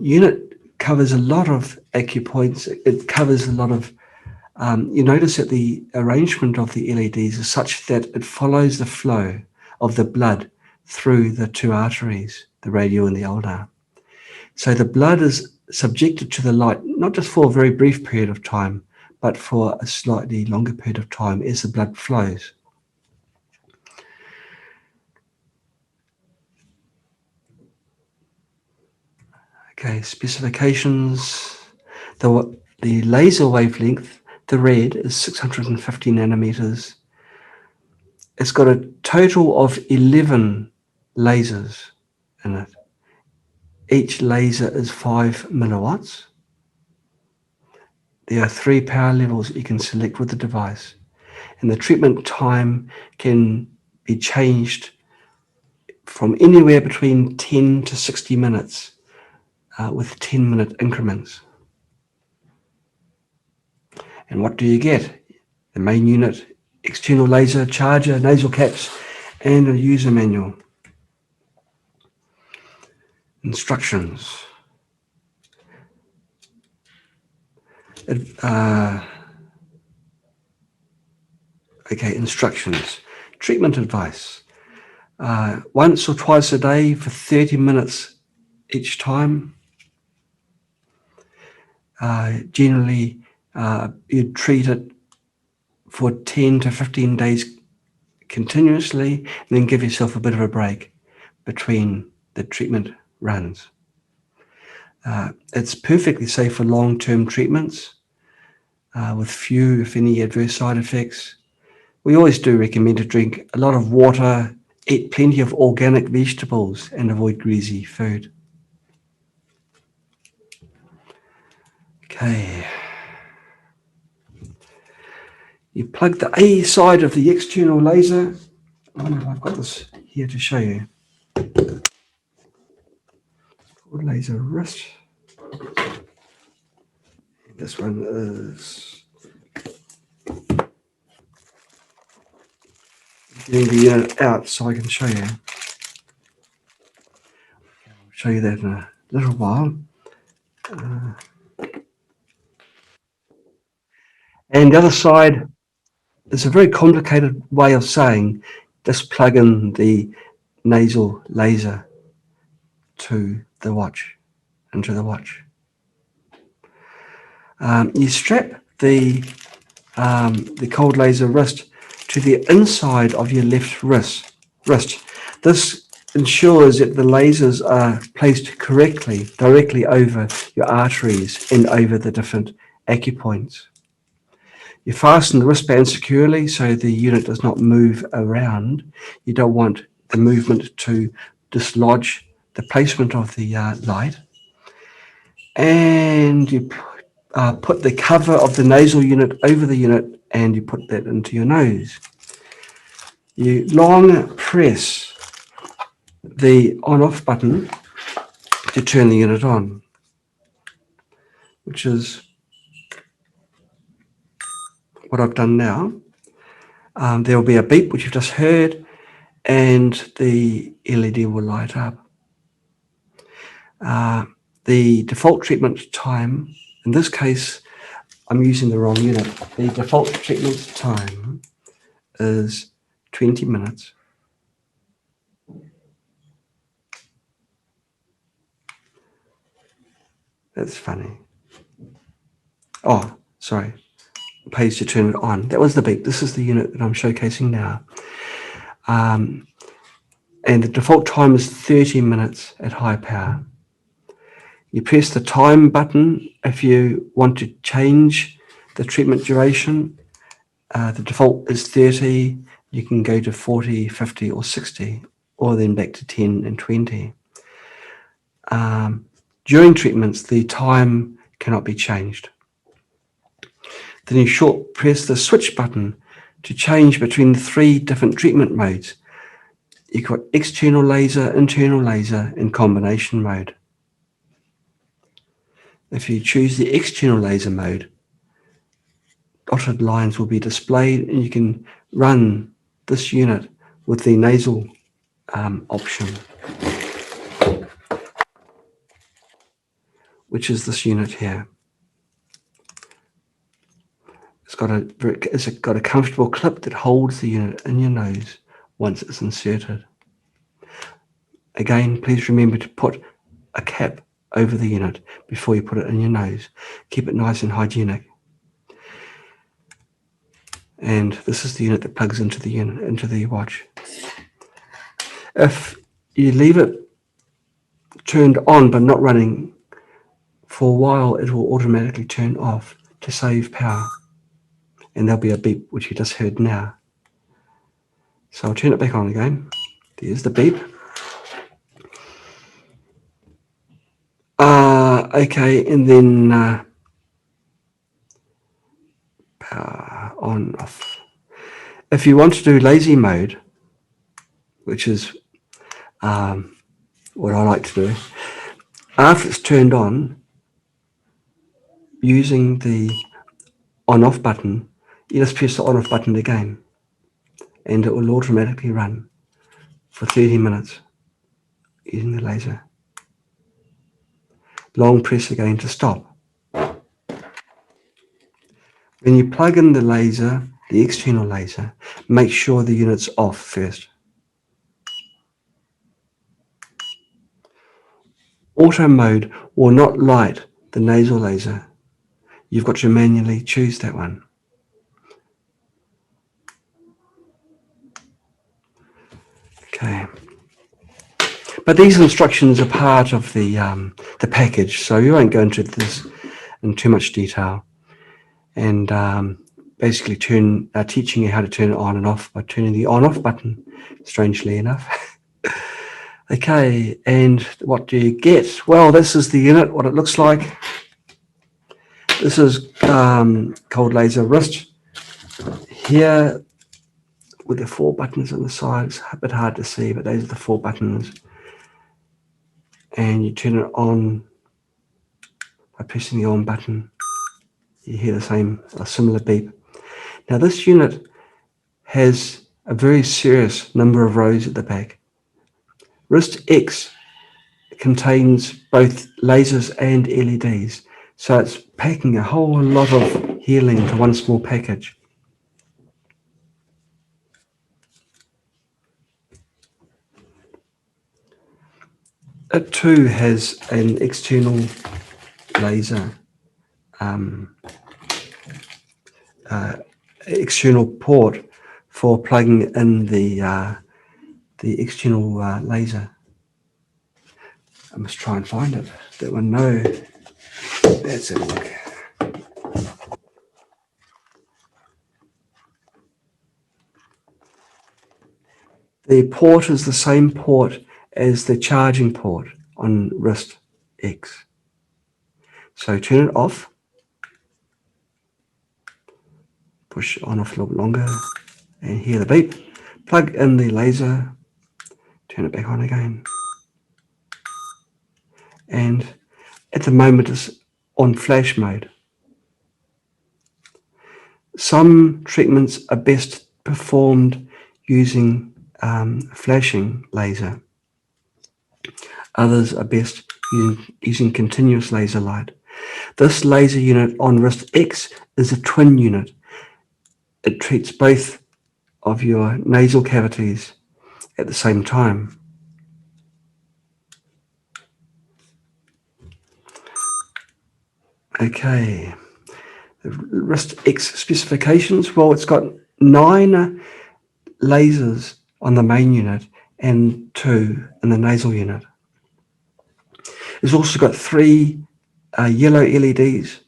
A: unit covers a lot of acupoints. It covers a lot of, you notice that the arrangement of the LEDs is such that it follows the flow of the blood through the two arteries, the radio and the ulnar. So the blood is subjected to the light, not just for a very brief period of time, but for a slightly longer period of time as the blood flows. Okay, specifications. The laser wavelength, the red, is 650 nanometers. It's got a total of 11 lasers in it. Each laser is 5 milliwatts. There are 3 power levels that you can select with the device, and the treatment time can be changed from anywhere between 10 to 60 minutes with 10-minute increments. And what do you get? The main unit, external laser, charger, nasal caps, and a user manual. Instructions. Instructions. Treatment advice. Once or twice a day for 30 minutes each time. Generally, you'd treat it for 10 to 15 days continuously, and then give yourself a bit of a break between the treatment runs. It's perfectly safe for long-term treatments with few, if any, adverse side effects. We always do recommend to drink a lot of water, eat plenty of organic vegetables, and avoid greasy food. Okay. You plug the A side of the external laser. Oh no, I've got this here to show you. Laser wrist. This one is getting the unit out so I can show you. I'll show you that in a little while. And the other side is a very complicated way of saying just plug in the nasal laser to the watch, into the watch. You strap the cold laser wrist to the inside of your left wrist. This ensures that the lasers are placed correctly, directly over your arteries and over the different acupoints. You fasten the wristband securely so the unit does not move around. You don't want the movement to dislodge the placement of the light. And you put the cover of the nasal unit over the unit, and you put that into your nose. You long press the on-off button to turn the unit on, which is what I've done now. There will be a beep, which you've just heard, and the LED will light up. The default treatment time, in this case, I'm using the wrong unit. The default treatment time is 20 minutes. That's funny. Oh, sorry. Page to turn it on. That was the beep. This is the unit that I'm showcasing now. And the default time is 30 minutes at high power. You press the time button if you want to change the treatment duration. The default is 30. You can go to 40, 50, or 60, or then back to 10 and 20. During treatments, the time cannot be changed. Then you short press the switch button to change between the 3 different treatment modes. You've got external laser, internal laser, and combination mode. If you choose the external laser mode, dotted lines will be displayed, and you can run this unit with the nasal option, which is this unit here. It's got a comfortable clip that holds the unit in your nose once it's inserted. Again, please remember to put a cap over the unit before you put it in your nose. Keep it nice and hygienic. And this is the unit that plugs into the watch. If you leave it turned on but not running for a while, it will automatically turn off to save power. And there'll be a beep, which you just heard now. So I'll turn it back on again. There's the beep. Okay, and then power on, off. If you want to do lazy mode, which is what I like to do, after it's turned on, using the on-off button, you just press the on-off button again, and it will automatically run for 30 minutes using the laser. Long press again to stop. When you plug in the laser, the external laser, make sure the unit's off first. Auto mode will not light the nasal laser. You've got to manually choose that one. Okay. But these instructions are part of the package, so you won't go into this in too much detail. And basically teaching you how to turn it on and off by turning the on-off button, strangely enough. Okay, and what do you get? Well, this is the unit, what it looks like. This is cold laser wrist. Here, with the 4 buttons on the side, it's a bit hard to see, but those are the 4 buttons. And you turn it on by pressing the on button. You hear a similar beep. Now this unit has a very serious number of rows at the back. Wrist X contains both lasers and LEDs, so it's packing a whole lot of healing into one small package. It too has an external laser, external port for plugging in the external laser. I must try and find it. That one, no. That's it. Look. The port is the same port as the charging port on wrist X. So turn it off, push it on off a little bit longer, and hear the beep. Plug in the laser, turn it back on again. And at the moment it's on flash mode. Some treatments are best performed using flashing laser. Others are best using continuous laser light. This laser unit on wrist X is a twin unit. It treats both of your nasal cavities at the same time. Okay, the wrist X specifications, well, it's got 9 lasers on the main unit and 2 in the nasal unit. It's also got 3 yellow LEDs,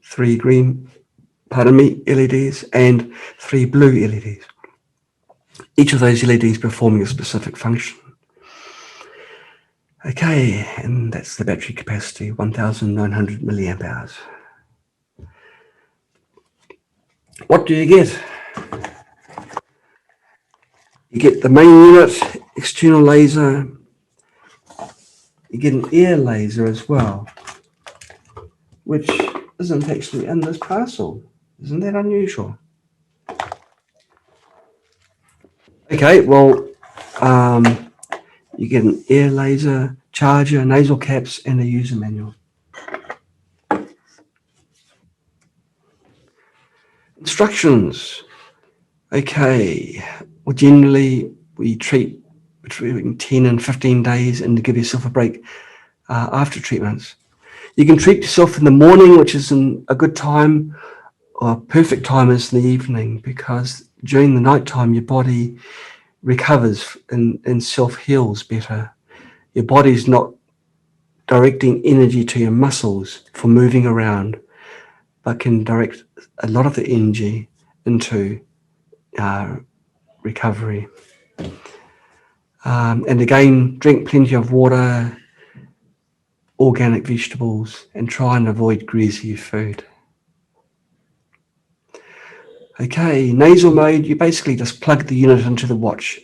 A: 3 green, LEDs, and 3 blue LEDs. Each of those LEDs performing a specific function. Okay, and that's the battery capacity, 1,900 milliamp hours. What do you get? You get the main unit, external laser. You get an ear laser as well, which isn't actually in this parcel. Isn't that unusual? Okay, well, you get an ear laser, charger, nasal caps, and a user manual. Instructions. Okay, well, generally we treat between 10 and 15 days and to give yourself a break after treatments. You can treat yourself in the morning, which is a good time, or perfect time is in the evening, because during the night time your body recovers and self-heals better. Your body's not directing energy to your muscles for moving around, but can direct a lot of the energy into recovery. And again, drink plenty of water, organic vegetables, and try and avoid greasy food. Okay, nasal mode, you basically just plug the unit into the watch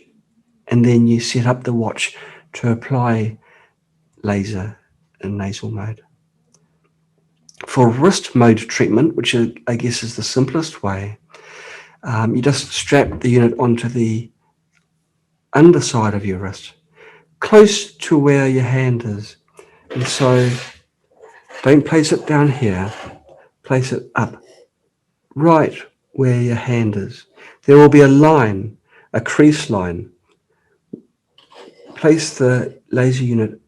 A: and then you set up the watch to apply laser in nasal mode. For wrist mode treatment, which I guess is the simplest way, you just strap the unit onto the underside of your wrist, close to where your hand is. And so don't place it down here, place it up, right where your hand is. There will be a line, a crease line. Place the laser unit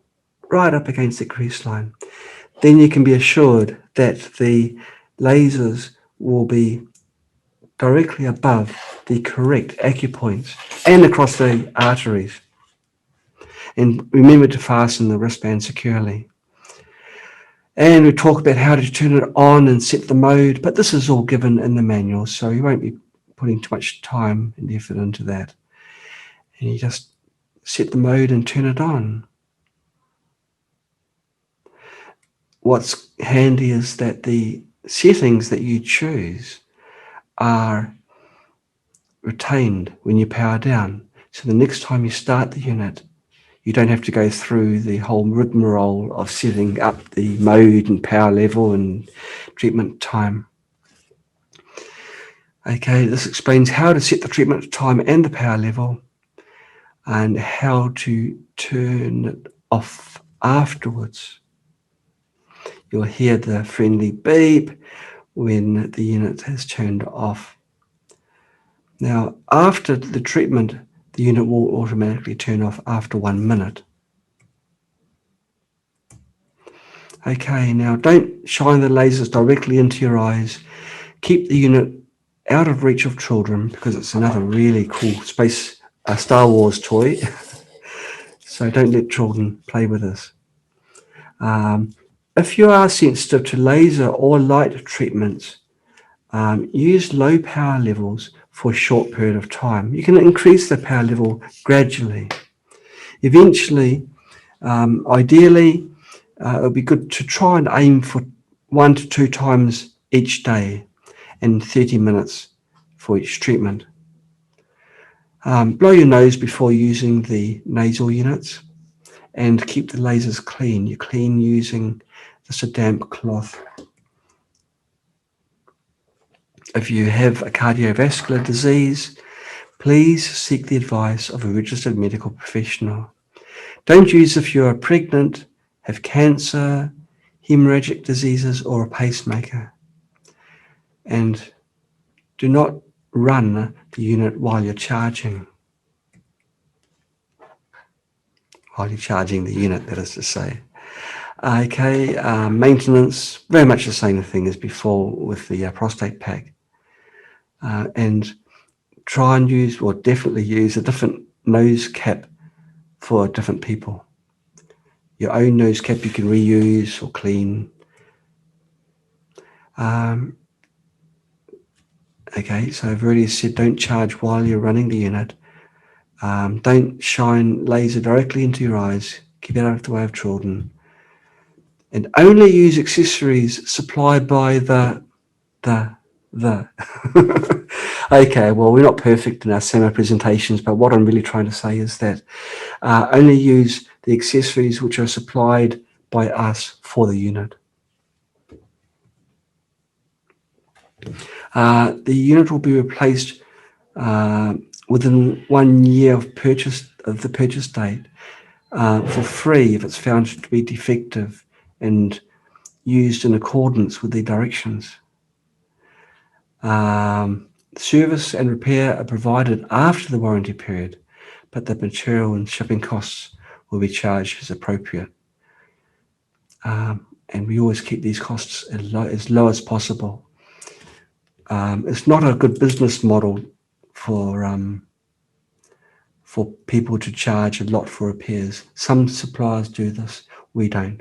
A: right up against the crease line. Then you can be assured that the lasers will be directly above the correct acupoints and across the arteries. And remember to fasten the wristband securely. And we talk about how to turn it on and set the mode, but this is all given in the manual, so you won't be putting too much time and effort into that. And you just set the mode and turn it on. What's handy is that the settings that you choose are retained when you power down. So the next time you start the unit, you don't have to go through the whole rigmarole of setting up the mode and power level and treatment time. Okay, this explains how to set the treatment time and the power level and how to turn it off afterwards. You'll hear the friendly beep when the unit has turned off. Now, after the treatment, the unit will automatically turn off after 1 minute. Okay, now don't shine the lasers directly into your eyes. Keep the unit out of reach of children because it's another really cool Star Wars toy. So don't let children play with this. If you are sensitive to laser or light treatments, use low power levels for a short period of time. You can increase the power level gradually. Eventually, ideally, it would be good to try and aim for 1 to 2 times each day and 30 minutes for each treatment. Blow your nose before using the nasal units and keep the lasers clean. You clean using just a damp cloth. If you have a cardiovascular disease, please seek the advice of a registered medical professional. Don't use if you are pregnant, have cancer, hemorrhagic diseases, or a pacemaker. And do not run the unit while you're charging. While you're charging the unit, that is to say. Okay, maintenance, very much the same thing as before with the prostate pack. And try and use, or definitely use, a different nose cap for different people. Your own nose cap you can reuse or clean. Okay, so I've already said don't charge while you're running the unit. Don't shine laser directly into your eyes. Keep it out of the way of children. And only use accessories supplied by the. Okay, well, we're not perfect in our SAMA presentations, but what I'm really trying to say is that only use the accessories which are supplied by us for the unit. The unit will be replaced within 1 year of the purchase date for free if it's found to be defective and used in accordance with the directions. Service and repair are provided after the warranty period, but the material and shipping costs will be charged as appropriate. And we always keep these costs as low as possible. It's not a good business model for people to charge a lot for repairs. Some suppliers do this, we don't.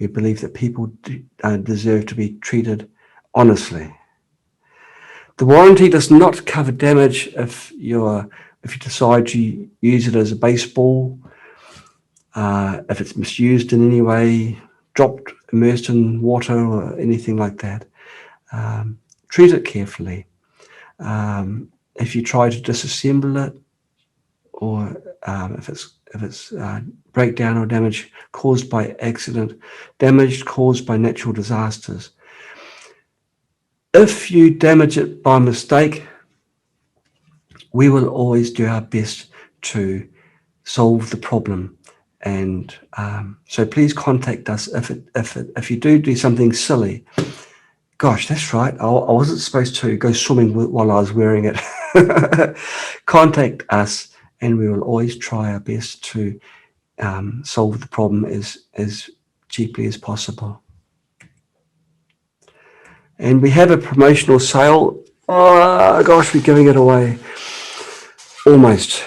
A: We believe that people deserve to be treated honestly. The warranty does not cover damage if you decide to use it as a baseball, if it's misused in any way, dropped, immersed in water or anything like that. Treat it carefully. If you try to disassemble it, or if it's breakdown or damage caused by accident, damage caused by natural disasters. If you damage it by mistake, we will always do our best to solve the problem. And so please contact us if you do something silly. Gosh, that's right. I wasn't supposed to go swimming while I was wearing it. Contact us, and we will always try our best to solve the problem as cheaply as possible. And we have a promotional sale. Oh gosh, we're giving it away almost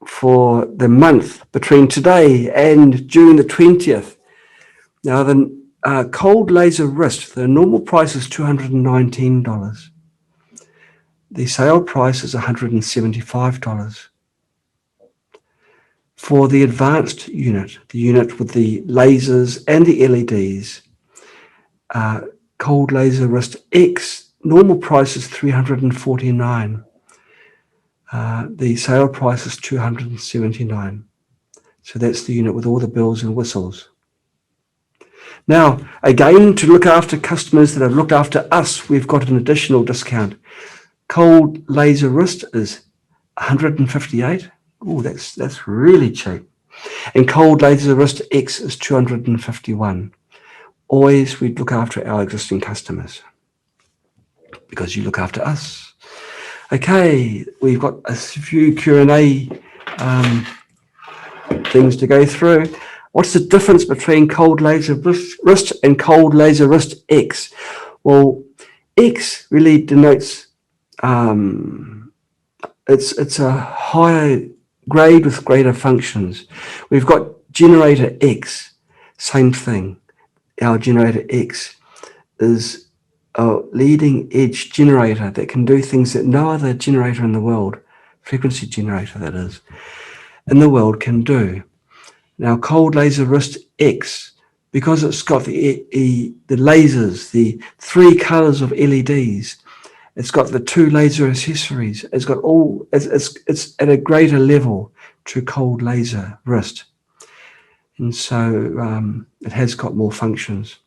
A: for the month between today and June the 20th. Now, the cold laser wrist, the normal price is $219. The sale price is $175. For the advanced unit, the unit with the lasers and the LEDs, cold laser wrist X, normal price is $349. The sale price is $279. So that's the unit with all the bells and whistles. Now, again, to look after customers that have looked after us, we've got an additional discount. Cold laser wrist is $158. Oh, that's really cheap. And cold laser wrist X is $251. Always we look after our existing customers because you look after us. Okay, we've got a few Q&A things to go through. What's the difference between cold laser wrist and cold laser wrist X? Well, X really denotes it's a higher grade with greater functions. We've got generator X, same thing. Our generator X is a leading edge generator that can do things that no other generator in the world, frequency generator that is, in the world can do. Now, Cold Laser Wrist X, because it's got the lasers, the 3 colors of LEDs, it's got the 2 laser accessories, it's got all, it's at a greater level to Cold Laser Wrist. And so it has got more functions.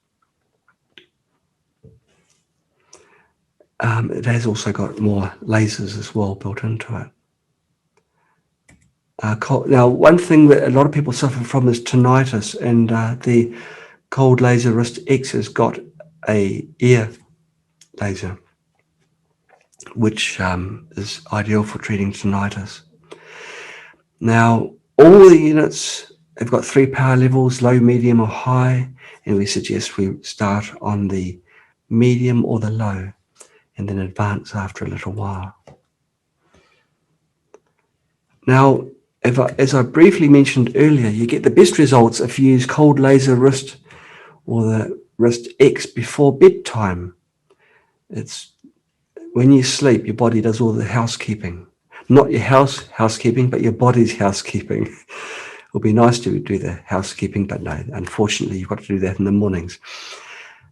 A: It has also got more lasers as well built into it. Now, one thing that a lot of people suffer from is tinnitus, and the Cold Laser Wrist X has got a ear laser, which is ideal for treating tinnitus. Now, all the units have got 3 power levels, low, medium or high, and we suggest we start on the medium or the low and then advance after a little while. Now, as I briefly mentioned earlier, you get the best results if you use Cold Laser Wrist or the Wrist X before bedtime. It's when you sleep, your body does all the housekeeping. Not your housekeeping, but your body's housekeeping. It would be nice to do the housekeeping, but no, unfortunately, you've got to do that in the mornings.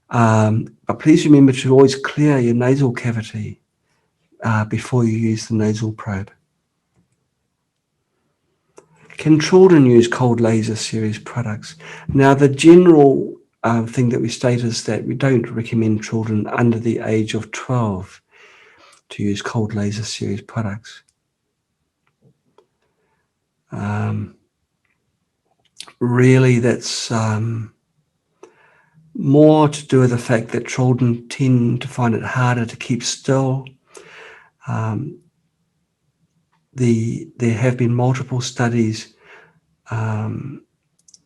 A: But please remember to always clear your nasal cavity before you use the nasal probe. Can children use Cold Laser series products? Now, the general thing that we state is that we don't recommend children under the age of 12 to use Cold Laser series products. Really, that's more to do with the fact that children tend to find it harder to keep still. There have been multiple studies on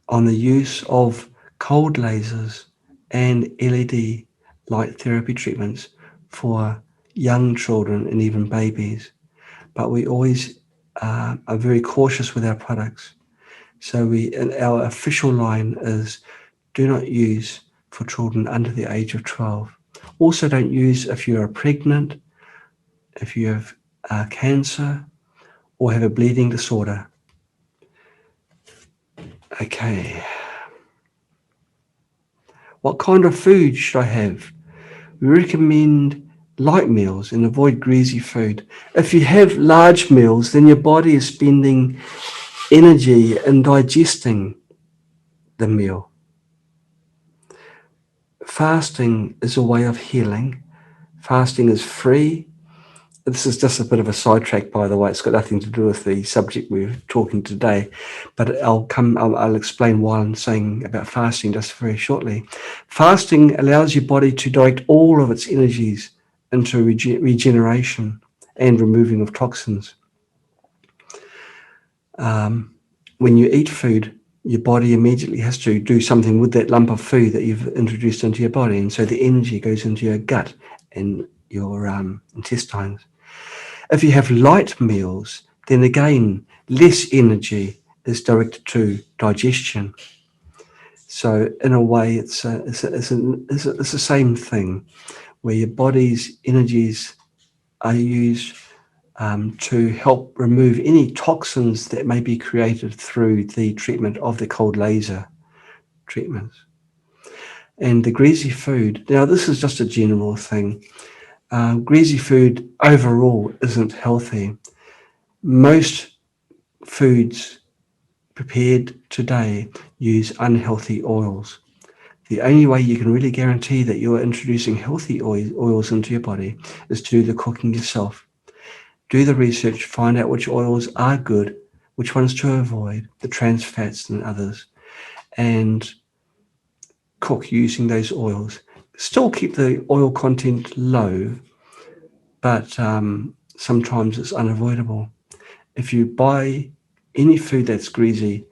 A: the use of cold lasers and LED light therapy treatments for young children and even babies. But we always are very cautious with our products. So our official line is do not use for children under the age of 12. Also don't use if you are pregnant, if you have cancer, or have a bleeding disorder. Okay. What kind of food should I have? We recommend light meals and avoid greasy food. If you have large meals, then your body is spending energy in digesting the meal. Fasting is a way of healing. Fasting is free. This is just a bit of a sidetrack, by the way. It's got nothing to do with the subject we're talking today, but I'll explain why I'm saying about fasting just very shortly. Fasting allows your body to direct all of its energies into regeneration and removing of toxins. When you eat food, your body immediately has to do something with that lump of food that you've introduced into your body, and so the energy goes into your gut and your intestines. If you have light meals, then again, less energy is directed to digestion. So in a way, it's the same thing, where your body's energies are used to help remove any toxins that may be created through the treatment of the cold laser treatments. And the greasy food, now this is just a general thing. Greasy food overall isn't healthy. Most foods prepared today use unhealthy oils. The only way you can really guarantee that you're introducing healthy oils into your body is to do the cooking yourself. Do the research, find out which oils are good, which ones to avoid, the trans fats and others, and cook using those oils. Still keep the oil content low, but sometimes it's unavoidable. If you buy any food that's greasy,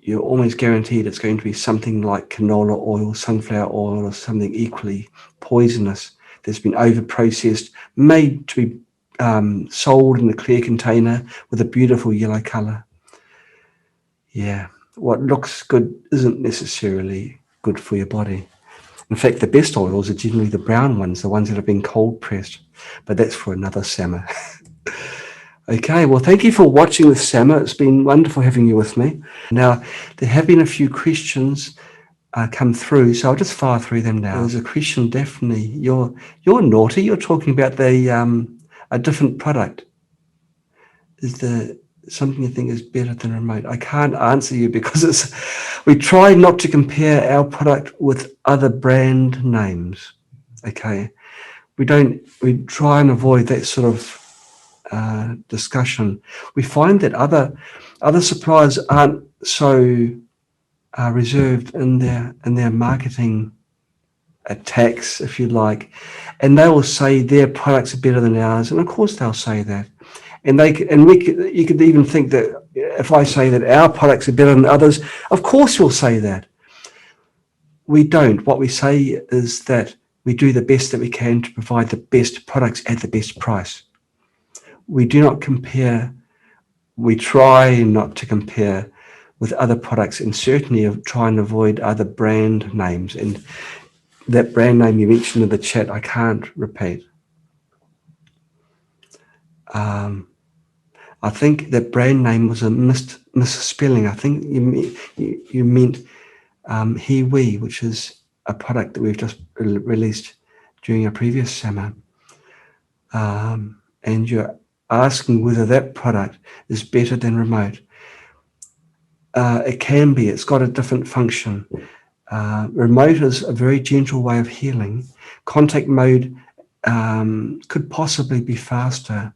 A: you're almost guaranteed it's going to be something like canola oil, sunflower oil, or something equally poisonous that's been over-processed, made to be sold in a clear container with a beautiful yellow color. Yeah, what looks good isn't necessarily good for your body. In fact, the best oils are generally the brown ones, the ones that have been cold pressed. But that's for another summer. Okay, well, thank you for watching this summer. It's been wonderful having you with me. Now, there have been a few questions come through, so I'll just fire through them now. There's a question, Daphne. You're naughty. You're talking about a different product. Is there something you think is better than remote? I can't answer you because we try not to compare our product with other brand names. Okay, we try and avoid that sort of discussion. We find that other suppliers aren't so reserved in their marketing attacks, if you like, and they will say their products are better than ours, and of course they'll say that. And you could even think that if I say that our products are better than others, of course we'll say that. We don't. What we say is that we do the best that we can to provide the best products at the best price. We do not compare. We try not to compare with other products, and certainly try and avoid other brand names. And that brand name you mentioned in the chat, I can't repeat. I think that brand name was a misspelling. I think you meant Hiwi, which is a product that we've just released during a previous summer. And you're asking whether that product is better than remote. It can be. It's got a different function. Remote is a very gentle way of healing. Contact mode could possibly be faster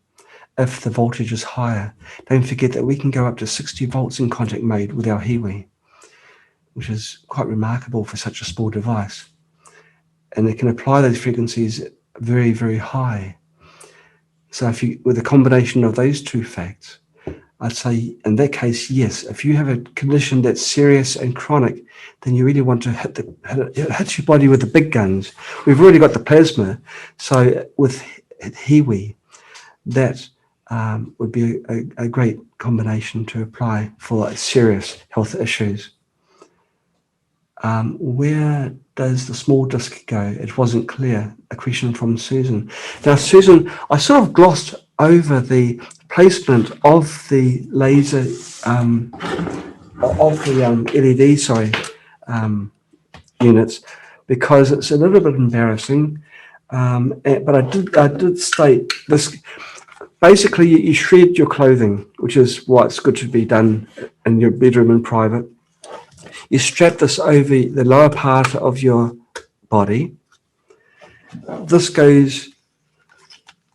A: if the voltage is higher. Don't forget that we can go up to 60 volts in contact mode with our Hiwi, which is quite remarkable for such a small device. And it can apply those frequencies very, very high. So with a combination of those two facts, I'd say in that case, yes. If you have a condition that's serious and chronic, then you really want to hit your body with the big guns. We've already got the plasma. So with Hiwi, that would be a great combination to apply for serious health issues. Where does the small disc go? It wasn't clear. A question from Susan. Now, Susan, I sort of glossed over the placement of the laser, of the LED, units, because it's a little bit embarrassing. But I did state this. Basically, you shred your clothing, which is what's good to be done in your bedroom in private. You strap this over the lower part of your body. This goes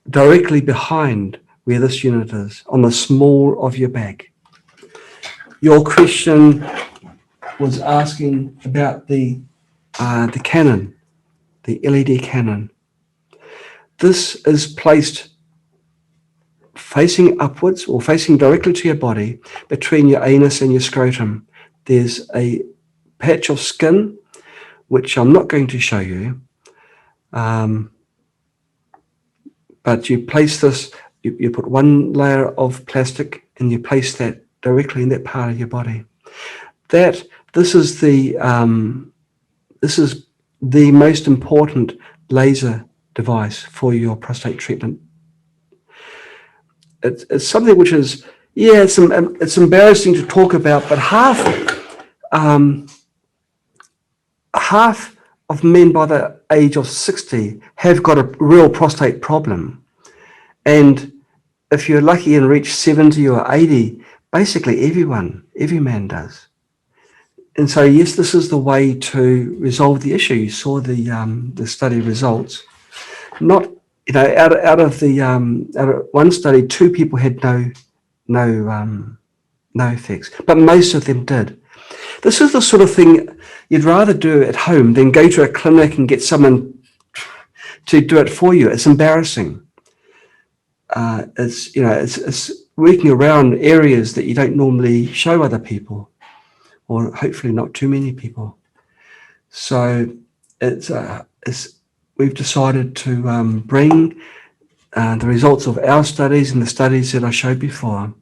A: directly behind where this unit is, on the small of your back. Your question was asking about the cannon, the LED cannon. This is placed facing upwards or facing directly to your body between your anus and your scrotum. There's a patch of skin, which I'm not going to show you, but you place this, you put one layer of plastic and you place that directly in that part of your body. This is the most important laser device for your prostate treatment. It's something which is, it's embarrassing to talk about, but half of men by the age of 60 have got a real prostate problem. And if you're lucky and reach 70 or 80, basically every man does. And so, yes, this is the way to resolve the issue. You saw the study results. Not, out of one study, 2 people had no effects, but most of them did. This is the sort of thing you'd rather do at home than go to a clinic and get someone to do it for you. It's embarrassing. It's working around areas that you don't normally show other people, or hopefully not too many people. So we've decided to bring the results of our studies and the studies that I showed before,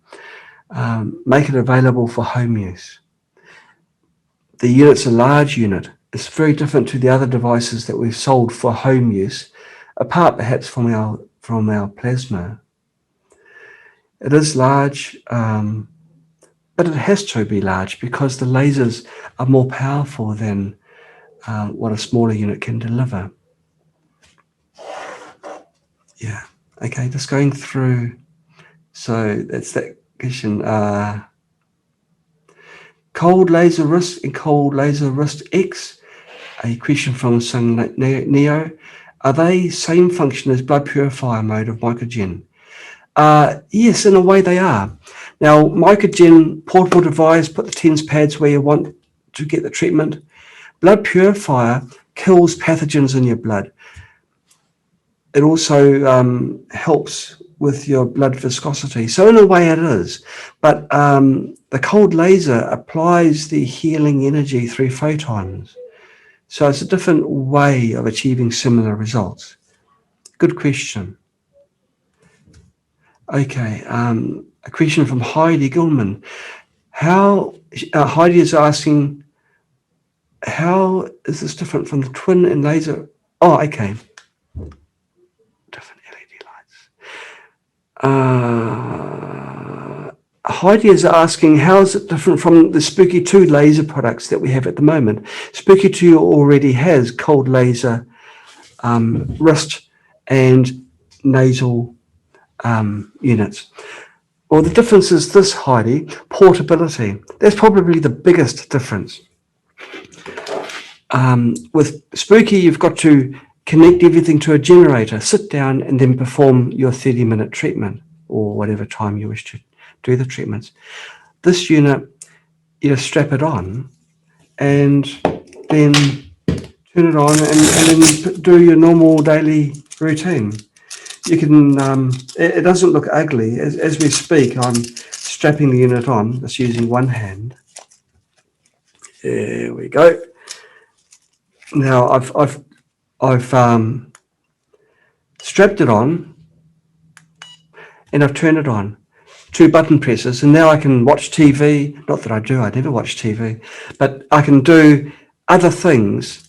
A: make it available for home use. The unit's a large unit. It's very different to the other devices that we've sold for home use, apart perhaps from our plasma. It is large, but it has to be large because the lasers are more powerful than what a smaller unit can deliver. Yeah. Okay, just going through. So that's that question. Cold laser wrist and cold laser wrist X. A question from Sun Neo. Are they same function as blood purifier mode of Mycogen? Yes, in a way they are. Now, Mycogen, portable device, put the TENS pads where you want to get the treatment. Blood purifier kills pathogens in your blood. It also helps with your blood viscosity. So in a way it is. But the cold laser applies the healing energy through photons. So it's a different way of achieving similar results. Good question. Okay, a question from Heidi Gilman. Heidi is asking, how is this different from the twin and laser? Oh, okay. Different LED lights. Heidi is asking, how is it different from the Spooky 2 laser products that we have at the moment? Spooky 2 already has cold laser, wrist and nasal units. Well, the difference is this, Heidi, portability. That's probably the biggest difference. With Spooky, you've got to connect everything to a generator, sit down and then perform your 30-minute treatment or whatever time you wish to do the treatments. This unit, you strap it on and then turn it on and then do your normal daily routine. You can, it doesn't look ugly. As we speak, I'm strapping the unit on, just using one hand. There we go. Now I've strapped it on and I've turned it on. 2 button presses, and now I can watch TV. Not that I do, I never watch TV, but I can do other things.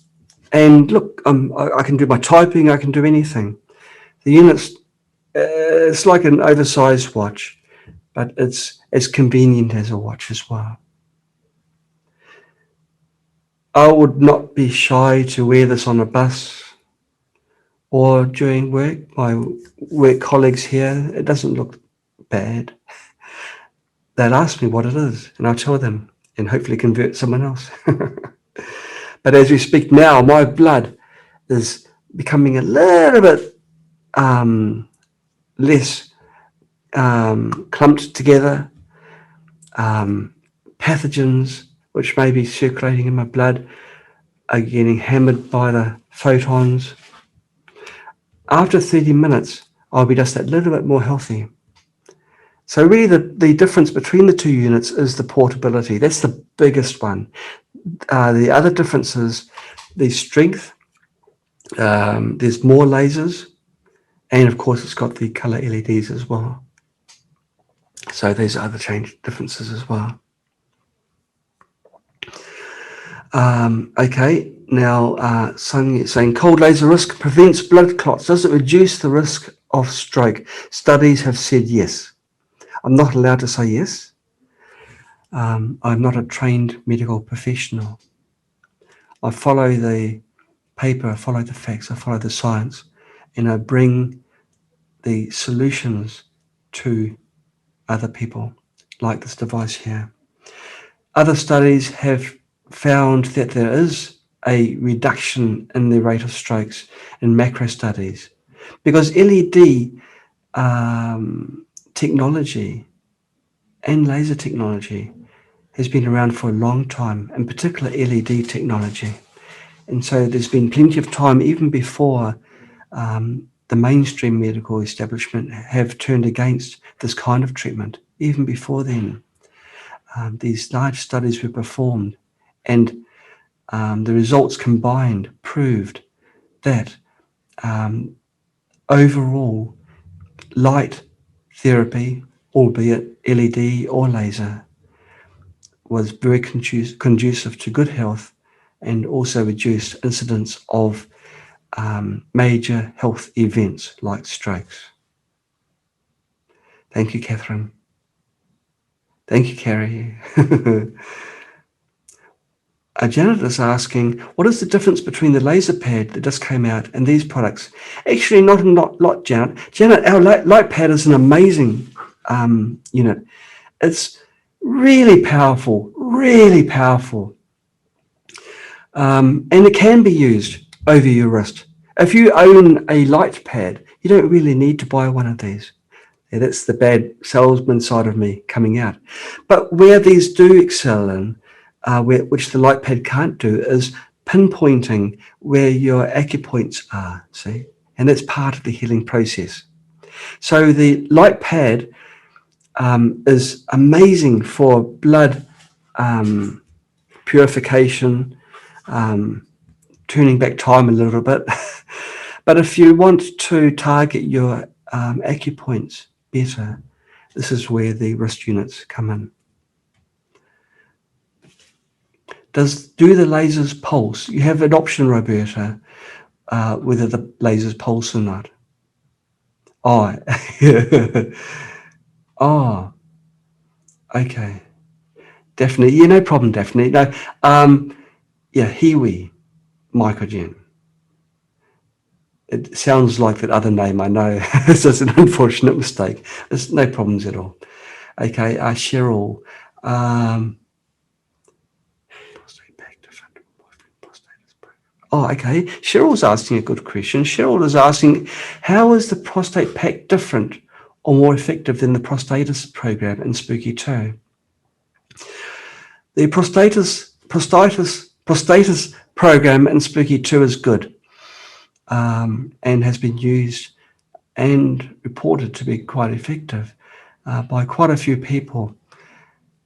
A: And look, I can do my typing, I can do anything. The unit's, it's like an oversized watch, but it's as convenient as a watch as well. I would not be shy to wear this on a bus or during work. My work colleagues here, it doesn't look bad. They'll ask me what it is, and I'll tell them and hopefully convert someone else. But as we speak now, my blood is becoming a little bit less clumped together. Pathogens which may be circulating in my blood are getting hammered by the photons. After 30 minutes, I'll be just that little bit more healthy. So really the difference between the 2 units is the portability. That's the biggest one. The other difference is the strength. There's more lasers, and of course it's got the color LEDs as well. So there's other differences as well. Okay, now Sonia is saying cold laser risk prevents blood clots. Does it reduce the risk of stroke? Studies have said yes. I'm not allowed to say yes. I'm not a trained medical professional. I follow the paper, I follow the facts, I follow the science, and I bring the solutions to other people, like this device here. Other studies have found that there is a reduction in the rate of strokes in macro studies because LED technology and laser technology has been around for a long time, in particular LED technology. And so there's been plenty of time, even before the mainstream medical establishment have turned against this kind of treatment. Even before then, these large studies were performed, and the results combined proved that overall light therapy, albeit LED or laser, was very conducive to good health and also reduce incidence of major health events like strokes. Thank you, Catherine. Thank you, Carrie. Janet is asking, what is the difference between the laser pad that just came out and these products? Actually, not a lot, Janet. Janet, our light pad is an amazing unit. It's really powerful, and it can be used over your wrist. If you own a light pad, you don't really need to buy one of these. Yeah, that's the bad salesman side of me coming out. But where these do excel in, which the light pad can't do, is pinpointing where your acupoints are, see? And that's part of the healing process. So the light pad is amazing for blood purification, turning back time a little bit. But if you want to target your acupoints better, this is where the wrist units come in. Do the lasers pulse? You have an option, Roberta, whether the lasers pulse or not. Oh, oh, okay. Daphne, yeah, no problem, Daphne. No, yeah, Hiwi, Mycogen. It sounds like that other name, I know. It's just an unfortunate mistake. There's no problems at all. Okay, Cheryl. Prostate pack different. Oh, okay. Cheryl's asking a good question. Cheryl is asking, how is the prostate pack different or more effective than the Prostatus program in Spooky 2? The Prostatus program in Spooky 2 is good and has been used and reported to be quite effective by quite a few people.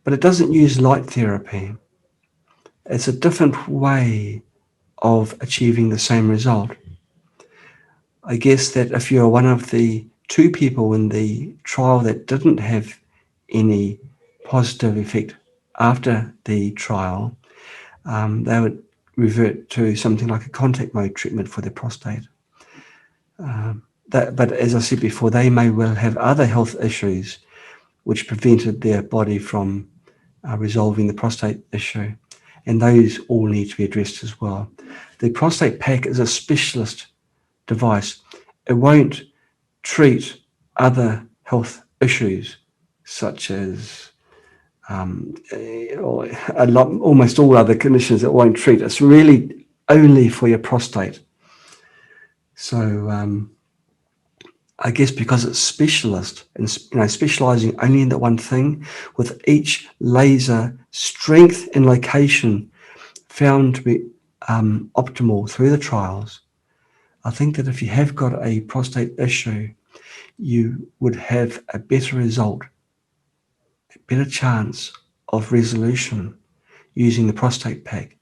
A: But it doesn't use light therapy. It's a different way of achieving the same result. I guess that if you're one of the 2 people in the trial that didn't have any positive effect after the trial, they would revert to something like a contact mode treatment for their prostate. But as I said before, they may well have other health issues which prevented their body from resolving the prostate issue, and those all need to be addressed as well. The prostate pack is a specialist device. It won't treat other health issues such as almost all other conditions. It won't treat. It's really only for your prostate. So I guess because it's specialist and specializing only in that one thing, with each laser strength and location found to be optimal through the trials, I think that if you have got a prostate issue, you would have a better result, a better chance of resolution using the prostate pack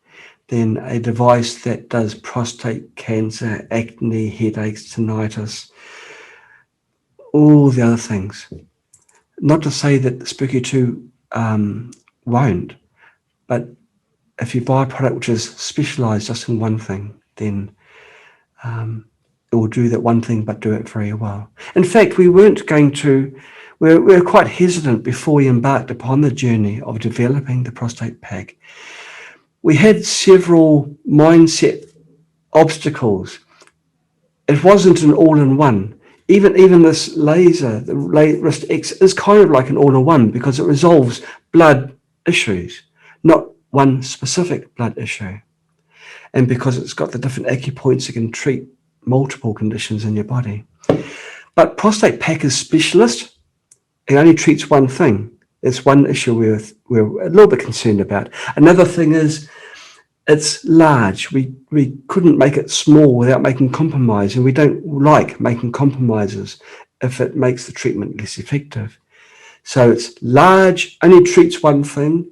A: than a device that does prostate cancer, acne, headaches, tinnitus, all the other things. Not to say that Spooky 2 won't, but if you buy a product which is specialized just in one thing, then it will do that one thing, but do it very well. In fact, we were quite hesitant before we embarked upon the journey of developing the prostate pack. We had several mindset obstacles. It wasn't an all-in-one. Even this laser, the Wrist X, is kind of like an all-in-one because it resolves blood issues, not one specific blood issue. And because it's got the different acupoints, it can treat multiple conditions in your body. But prostate pack is specialist. It only treats one thing. It's one issue we're a little bit concerned about. Another thing is it's large. We couldn't make it small without making compromise, and we don't like making compromises if it makes the treatment less effective. So it's large, only treats one thing.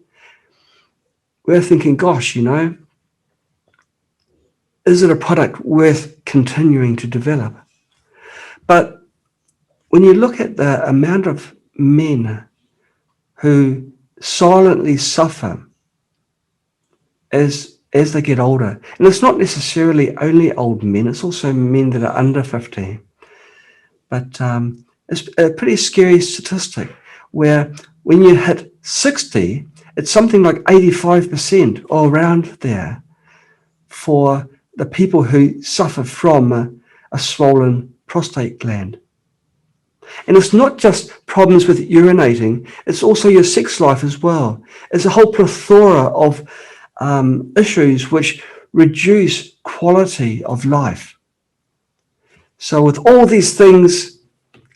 A: We're thinking, gosh, is it a product worth continuing to develop? But when you look at the amount of men who silently suffer as as they get older. And it's not necessarily only old men, it's also men that are under 50. But it's a pretty scary statistic where when you hit 60, it's something like 85% or around there for the people who suffer from a swollen prostate gland. And it's not just problems with urinating, it's also your sex life as well. It's a whole plethora of issues which reduce quality of life. So with all these things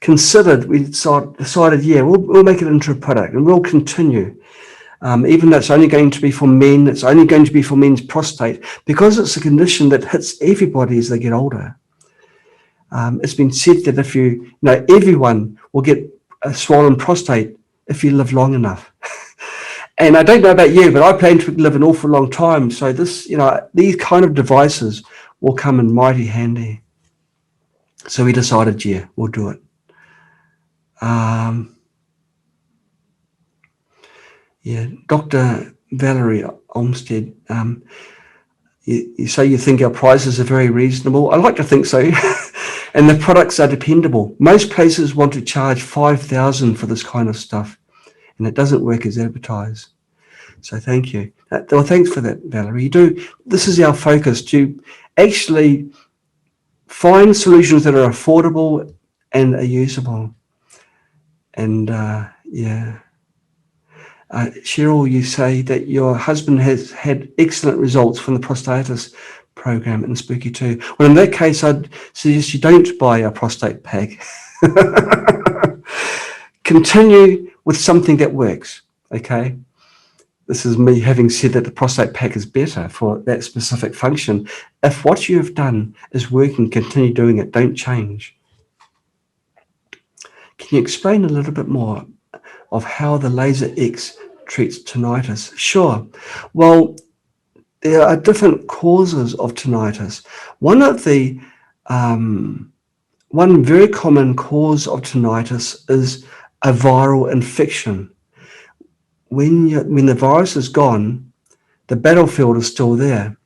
A: considered, we decided, yeah, we'll make it into a product and we'll continue. Even though it's only going to be for men, it's only going to be for men's prostate, because it's a condition that hits everybody as they get older. It's been said that if you know, everyone will get a swollen prostate if you live long enough. And I don't know about you, but I plan to live an awful long time. So this, you know, these kind of devices will come in mighty handy. So we decided, yeah, we'll do it. Yeah, Dr. Valerie Olmsted, you say you think our prices are very reasonable. I like to think so. And the products are dependable. Most places want to charge $5,000 for this kind of stuff, and it doesn't work as advertised. So thank you. Well, thanks for that, Valerie. This is our focus, to actually find solutions that are affordable and are usable. And yeah. Cheryl, you say that your husband has had excellent results from the prostatitis program in Spooky 2. Well, in that case, I'd suggest you don't buy a prostate pack. Continue with something that works, okay? This is me having said that the prostate pack is better for that specific function. If what you have done is working, continue doing it. Don't change. Can you explain a little bit more of how the Laser X treats tinnitus? Sure. Well, there are different causes of tinnitus. One very common cause of tinnitus is a viral infection. When the virus is gone, the battlefield is still there.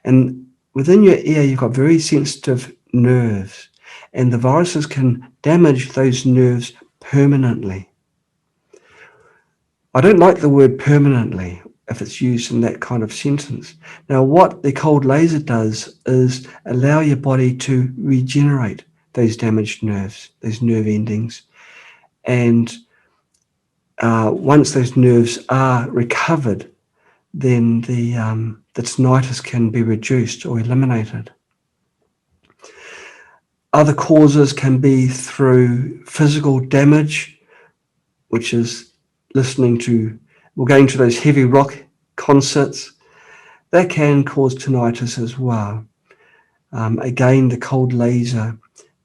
A: And within your ear, you've got very sensitive nerves, and the viruses can damage those nerves permanently. I don't like the word permanently if it's used in that kind of sentence. Now, what the cold laser does is allow your body to regenerate those damaged nerves, those nerve endings. And once those nerves are recovered, then the tinnitus can be reduced or eliminated. Other causes can be through physical damage, which is listening to, or going to those heavy rock concerts. That can cause tinnitus as well. Again, the cold laser,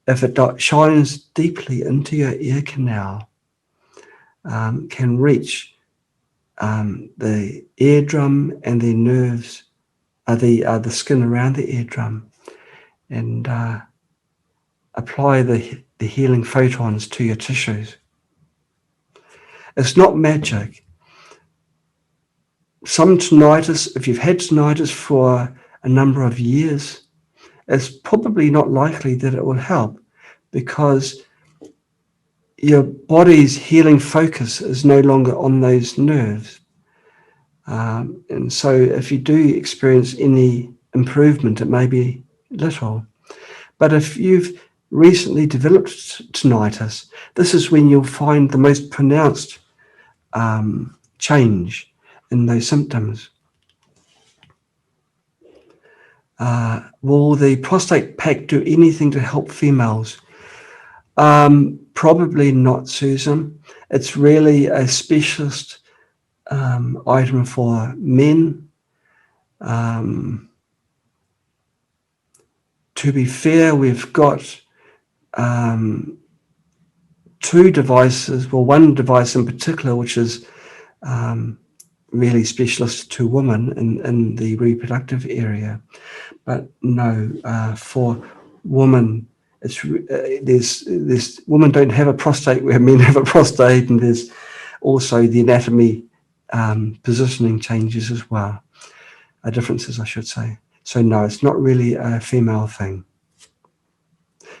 A: if it shines deeply into your ear canal, can reach the eardrum and the nerves, the skin around the eardrum, and apply the healing photons to your tissues. It's not magic. Some tinnitus, if you've had tinnitus for a number of years, it's probably not likely that it will help, because your body's healing focus is no longer on those nerves. And so if you do experience any improvement, it may be little. But if you've recently developed tinnitus, this is when you'll find the most pronounced change in those symptoms. Will the prostate pack do anything to help females? Probably not, Susan. It's really a specialist item for men. To be fair, we've got two devices, well, one device in particular, which is really specialist to women in the reproductive area. But no, for women, there's women don't have a prostate where men have a prostate, and there's also the anatomy positioning changes as well. differences, I should say. So no, it's not really a female thing.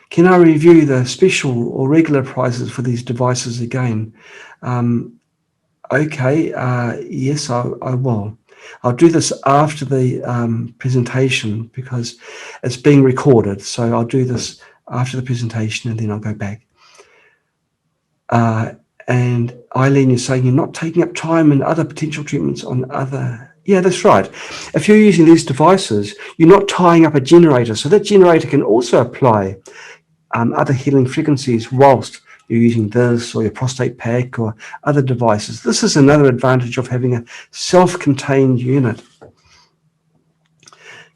A: Can I review the special or regular prices for these devices again? Okay, yes, I will. I'll do this after the presentation because it's being recorded. So I'll do this after the presentation and then I'll go back. And Eileen is saying you're not taking up time and other potential treatments on other... Yeah, that's right. If you're using these devices, you're not tying up a generator. So that generator can also apply other healing frequencies whilst you're using this or your prostate pack or other devices. This is another advantage of having a self-contained unit.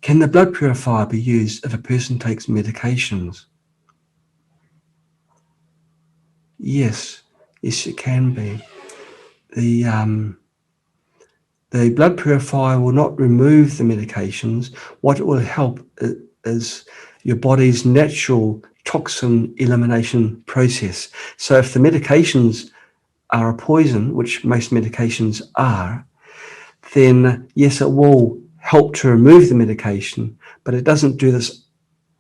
A: Can the blood purifier be used if a person takes medications? Yes, it can be. The blood purifier will not remove the medications. What it will help is your body's natural toxin elimination process. So if the medications are a poison, which most medications are, then yes, it will help to remove the medication, but it doesn't do this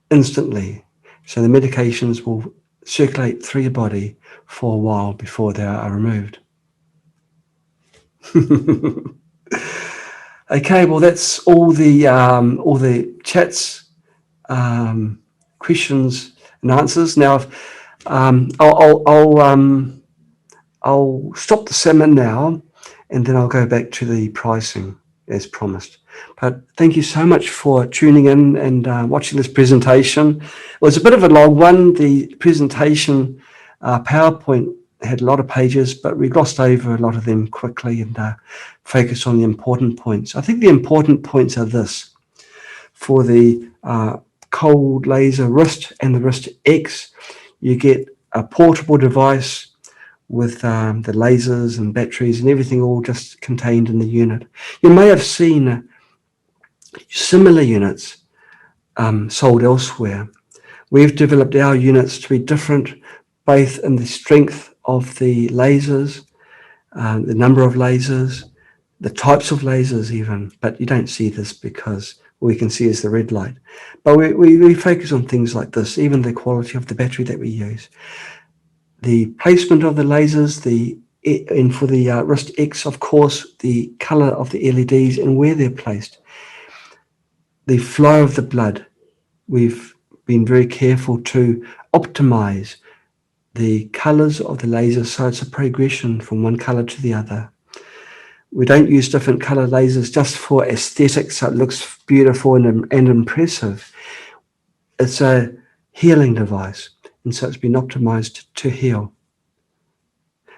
A: instantly. So the medications will circulate through your body for a while before they are removed. Okay, well that's all the chats, questions and answers. Now, I'll stop the seminar now, and then I'll go back to the pricing as promised. But thank you so much for tuning in and watching this presentation. It was a bit of a long one. The presentation PowerPoint had a lot of pages, but we glossed over a lot of them quickly and focused on the important points. I think the important points are this. For the cold laser wrist and the wrist X, you get a portable device with the lasers and batteries and everything all just contained in the unit. You may have seen similar units sold elsewhere. We've developed our units to be different, both in the strength of the lasers, the number of lasers, the types of lasers even, but you don't see this because all we can see is the red light. But we focus on things like this, even the quality of the battery that we use. The placement of the lasers, and for the wrist X, of course, the color of the LEDs and where they're placed. The flow of the blood. We've been very careful to optimize the colors of the lasers so it's a progression from one color to the other. We don't use different color lasers just for aesthetics, so it looks beautiful and impressive. It's a healing device, and so it's been optimized to heal.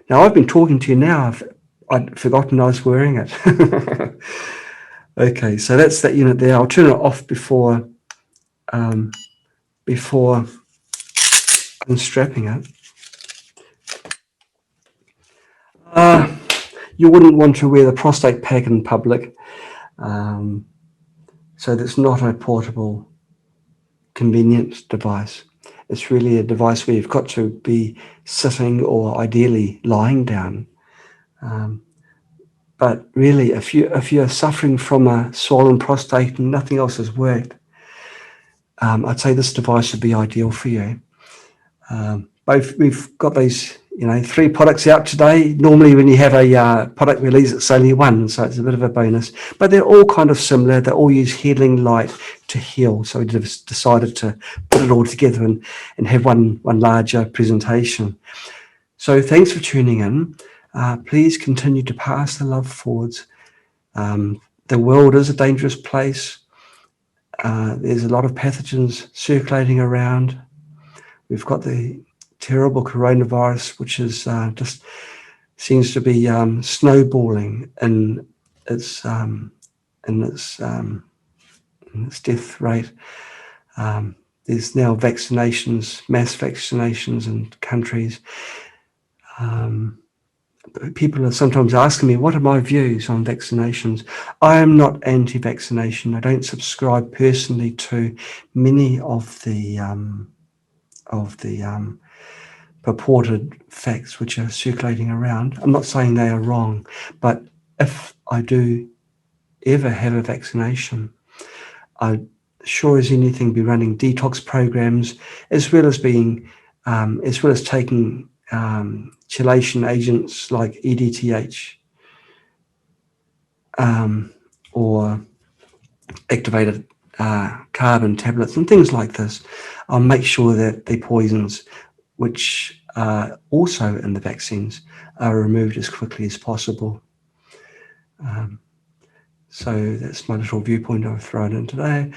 A: Now, I've been talking to you now. I'd forgotten I was wearing it. Okay, so that's that unit there. I'll turn it off before unstrapping it. You wouldn't want to wear the prostate pack in public. So that's not a portable, convenient device. It's really a device where you've got to be sitting or ideally lying down. But really, if you're suffering from a swollen prostate and nothing else has worked, I'd say this device would be ideal for you. We've got these, 3 products out today. Normally when you have a product release, it's only one, so it's a bit of a bonus. But they're all kind of similar. They all use healing light to heal. So we just decided to put it all together and have one larger presentation. So thanks for tuning in. Please continue to pass the love forwards. The world is a dangerous place. There's a lot of pathogens circulating around. We've got the terrible coronavirus, which is just seems to be snowballing in its death rate. There's now vaccinations, mass vaccinations in countries. People are sometimes asking me, what are my views on vaccinations? I am not anti-vaccination. I don't subscribe personally to many of the purported facts which are circulating around. I'm not saying they are wrong, but if I do ever have a vaccination, I'd sure as anything be running detox programs, as well as taking chelation agents like EDTH, or activated carbon tablets and things like this. I'll make sure that the poisons, which are also in the vaccines, are removed as quickly as possible. So that's my little viewpoint I've thrown in today.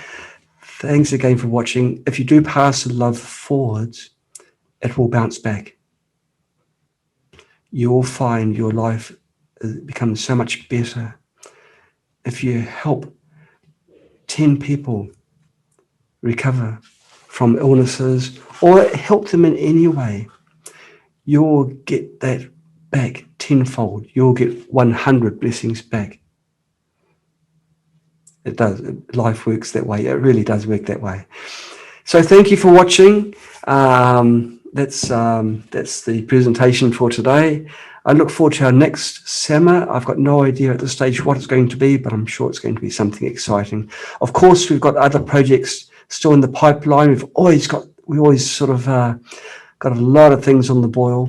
A: Thanks again for watching. If you do pass the love forwards, it will bounce back. You'll find your life becomes so much better if you help 10 people recover from illnesses, or help them in any way. You'll get that back tenfold. You'll get 100 blessings back. It does. Life works that way. It really does work that way. So thank you for watching. That's the presentation for today. I look forward to our next SAMA. I've got no idea at this stage what it's going to be, but I'm sure it's going to be something exciting. Of course, we've got other projects still in the pipeline. We always got a lot of things on the boil.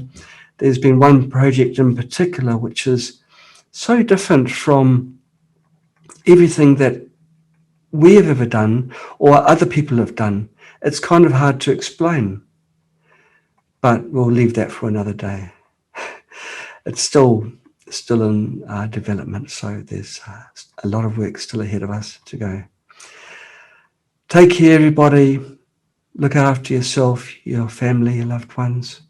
A: There's been one project in particular which is so different from everything that we have ever done or other people have done. It's kind of hard to explain, but we'll leave that for another day. It's still in development, so there's a lot of work still ahead of us to go. Take care, everybody. Look after yourself, your family, your loved ones,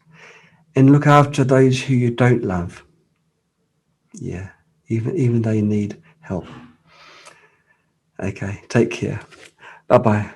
A: and look after those who you don't love. Yeah, even they need help. Okay, take care. Bye-bye.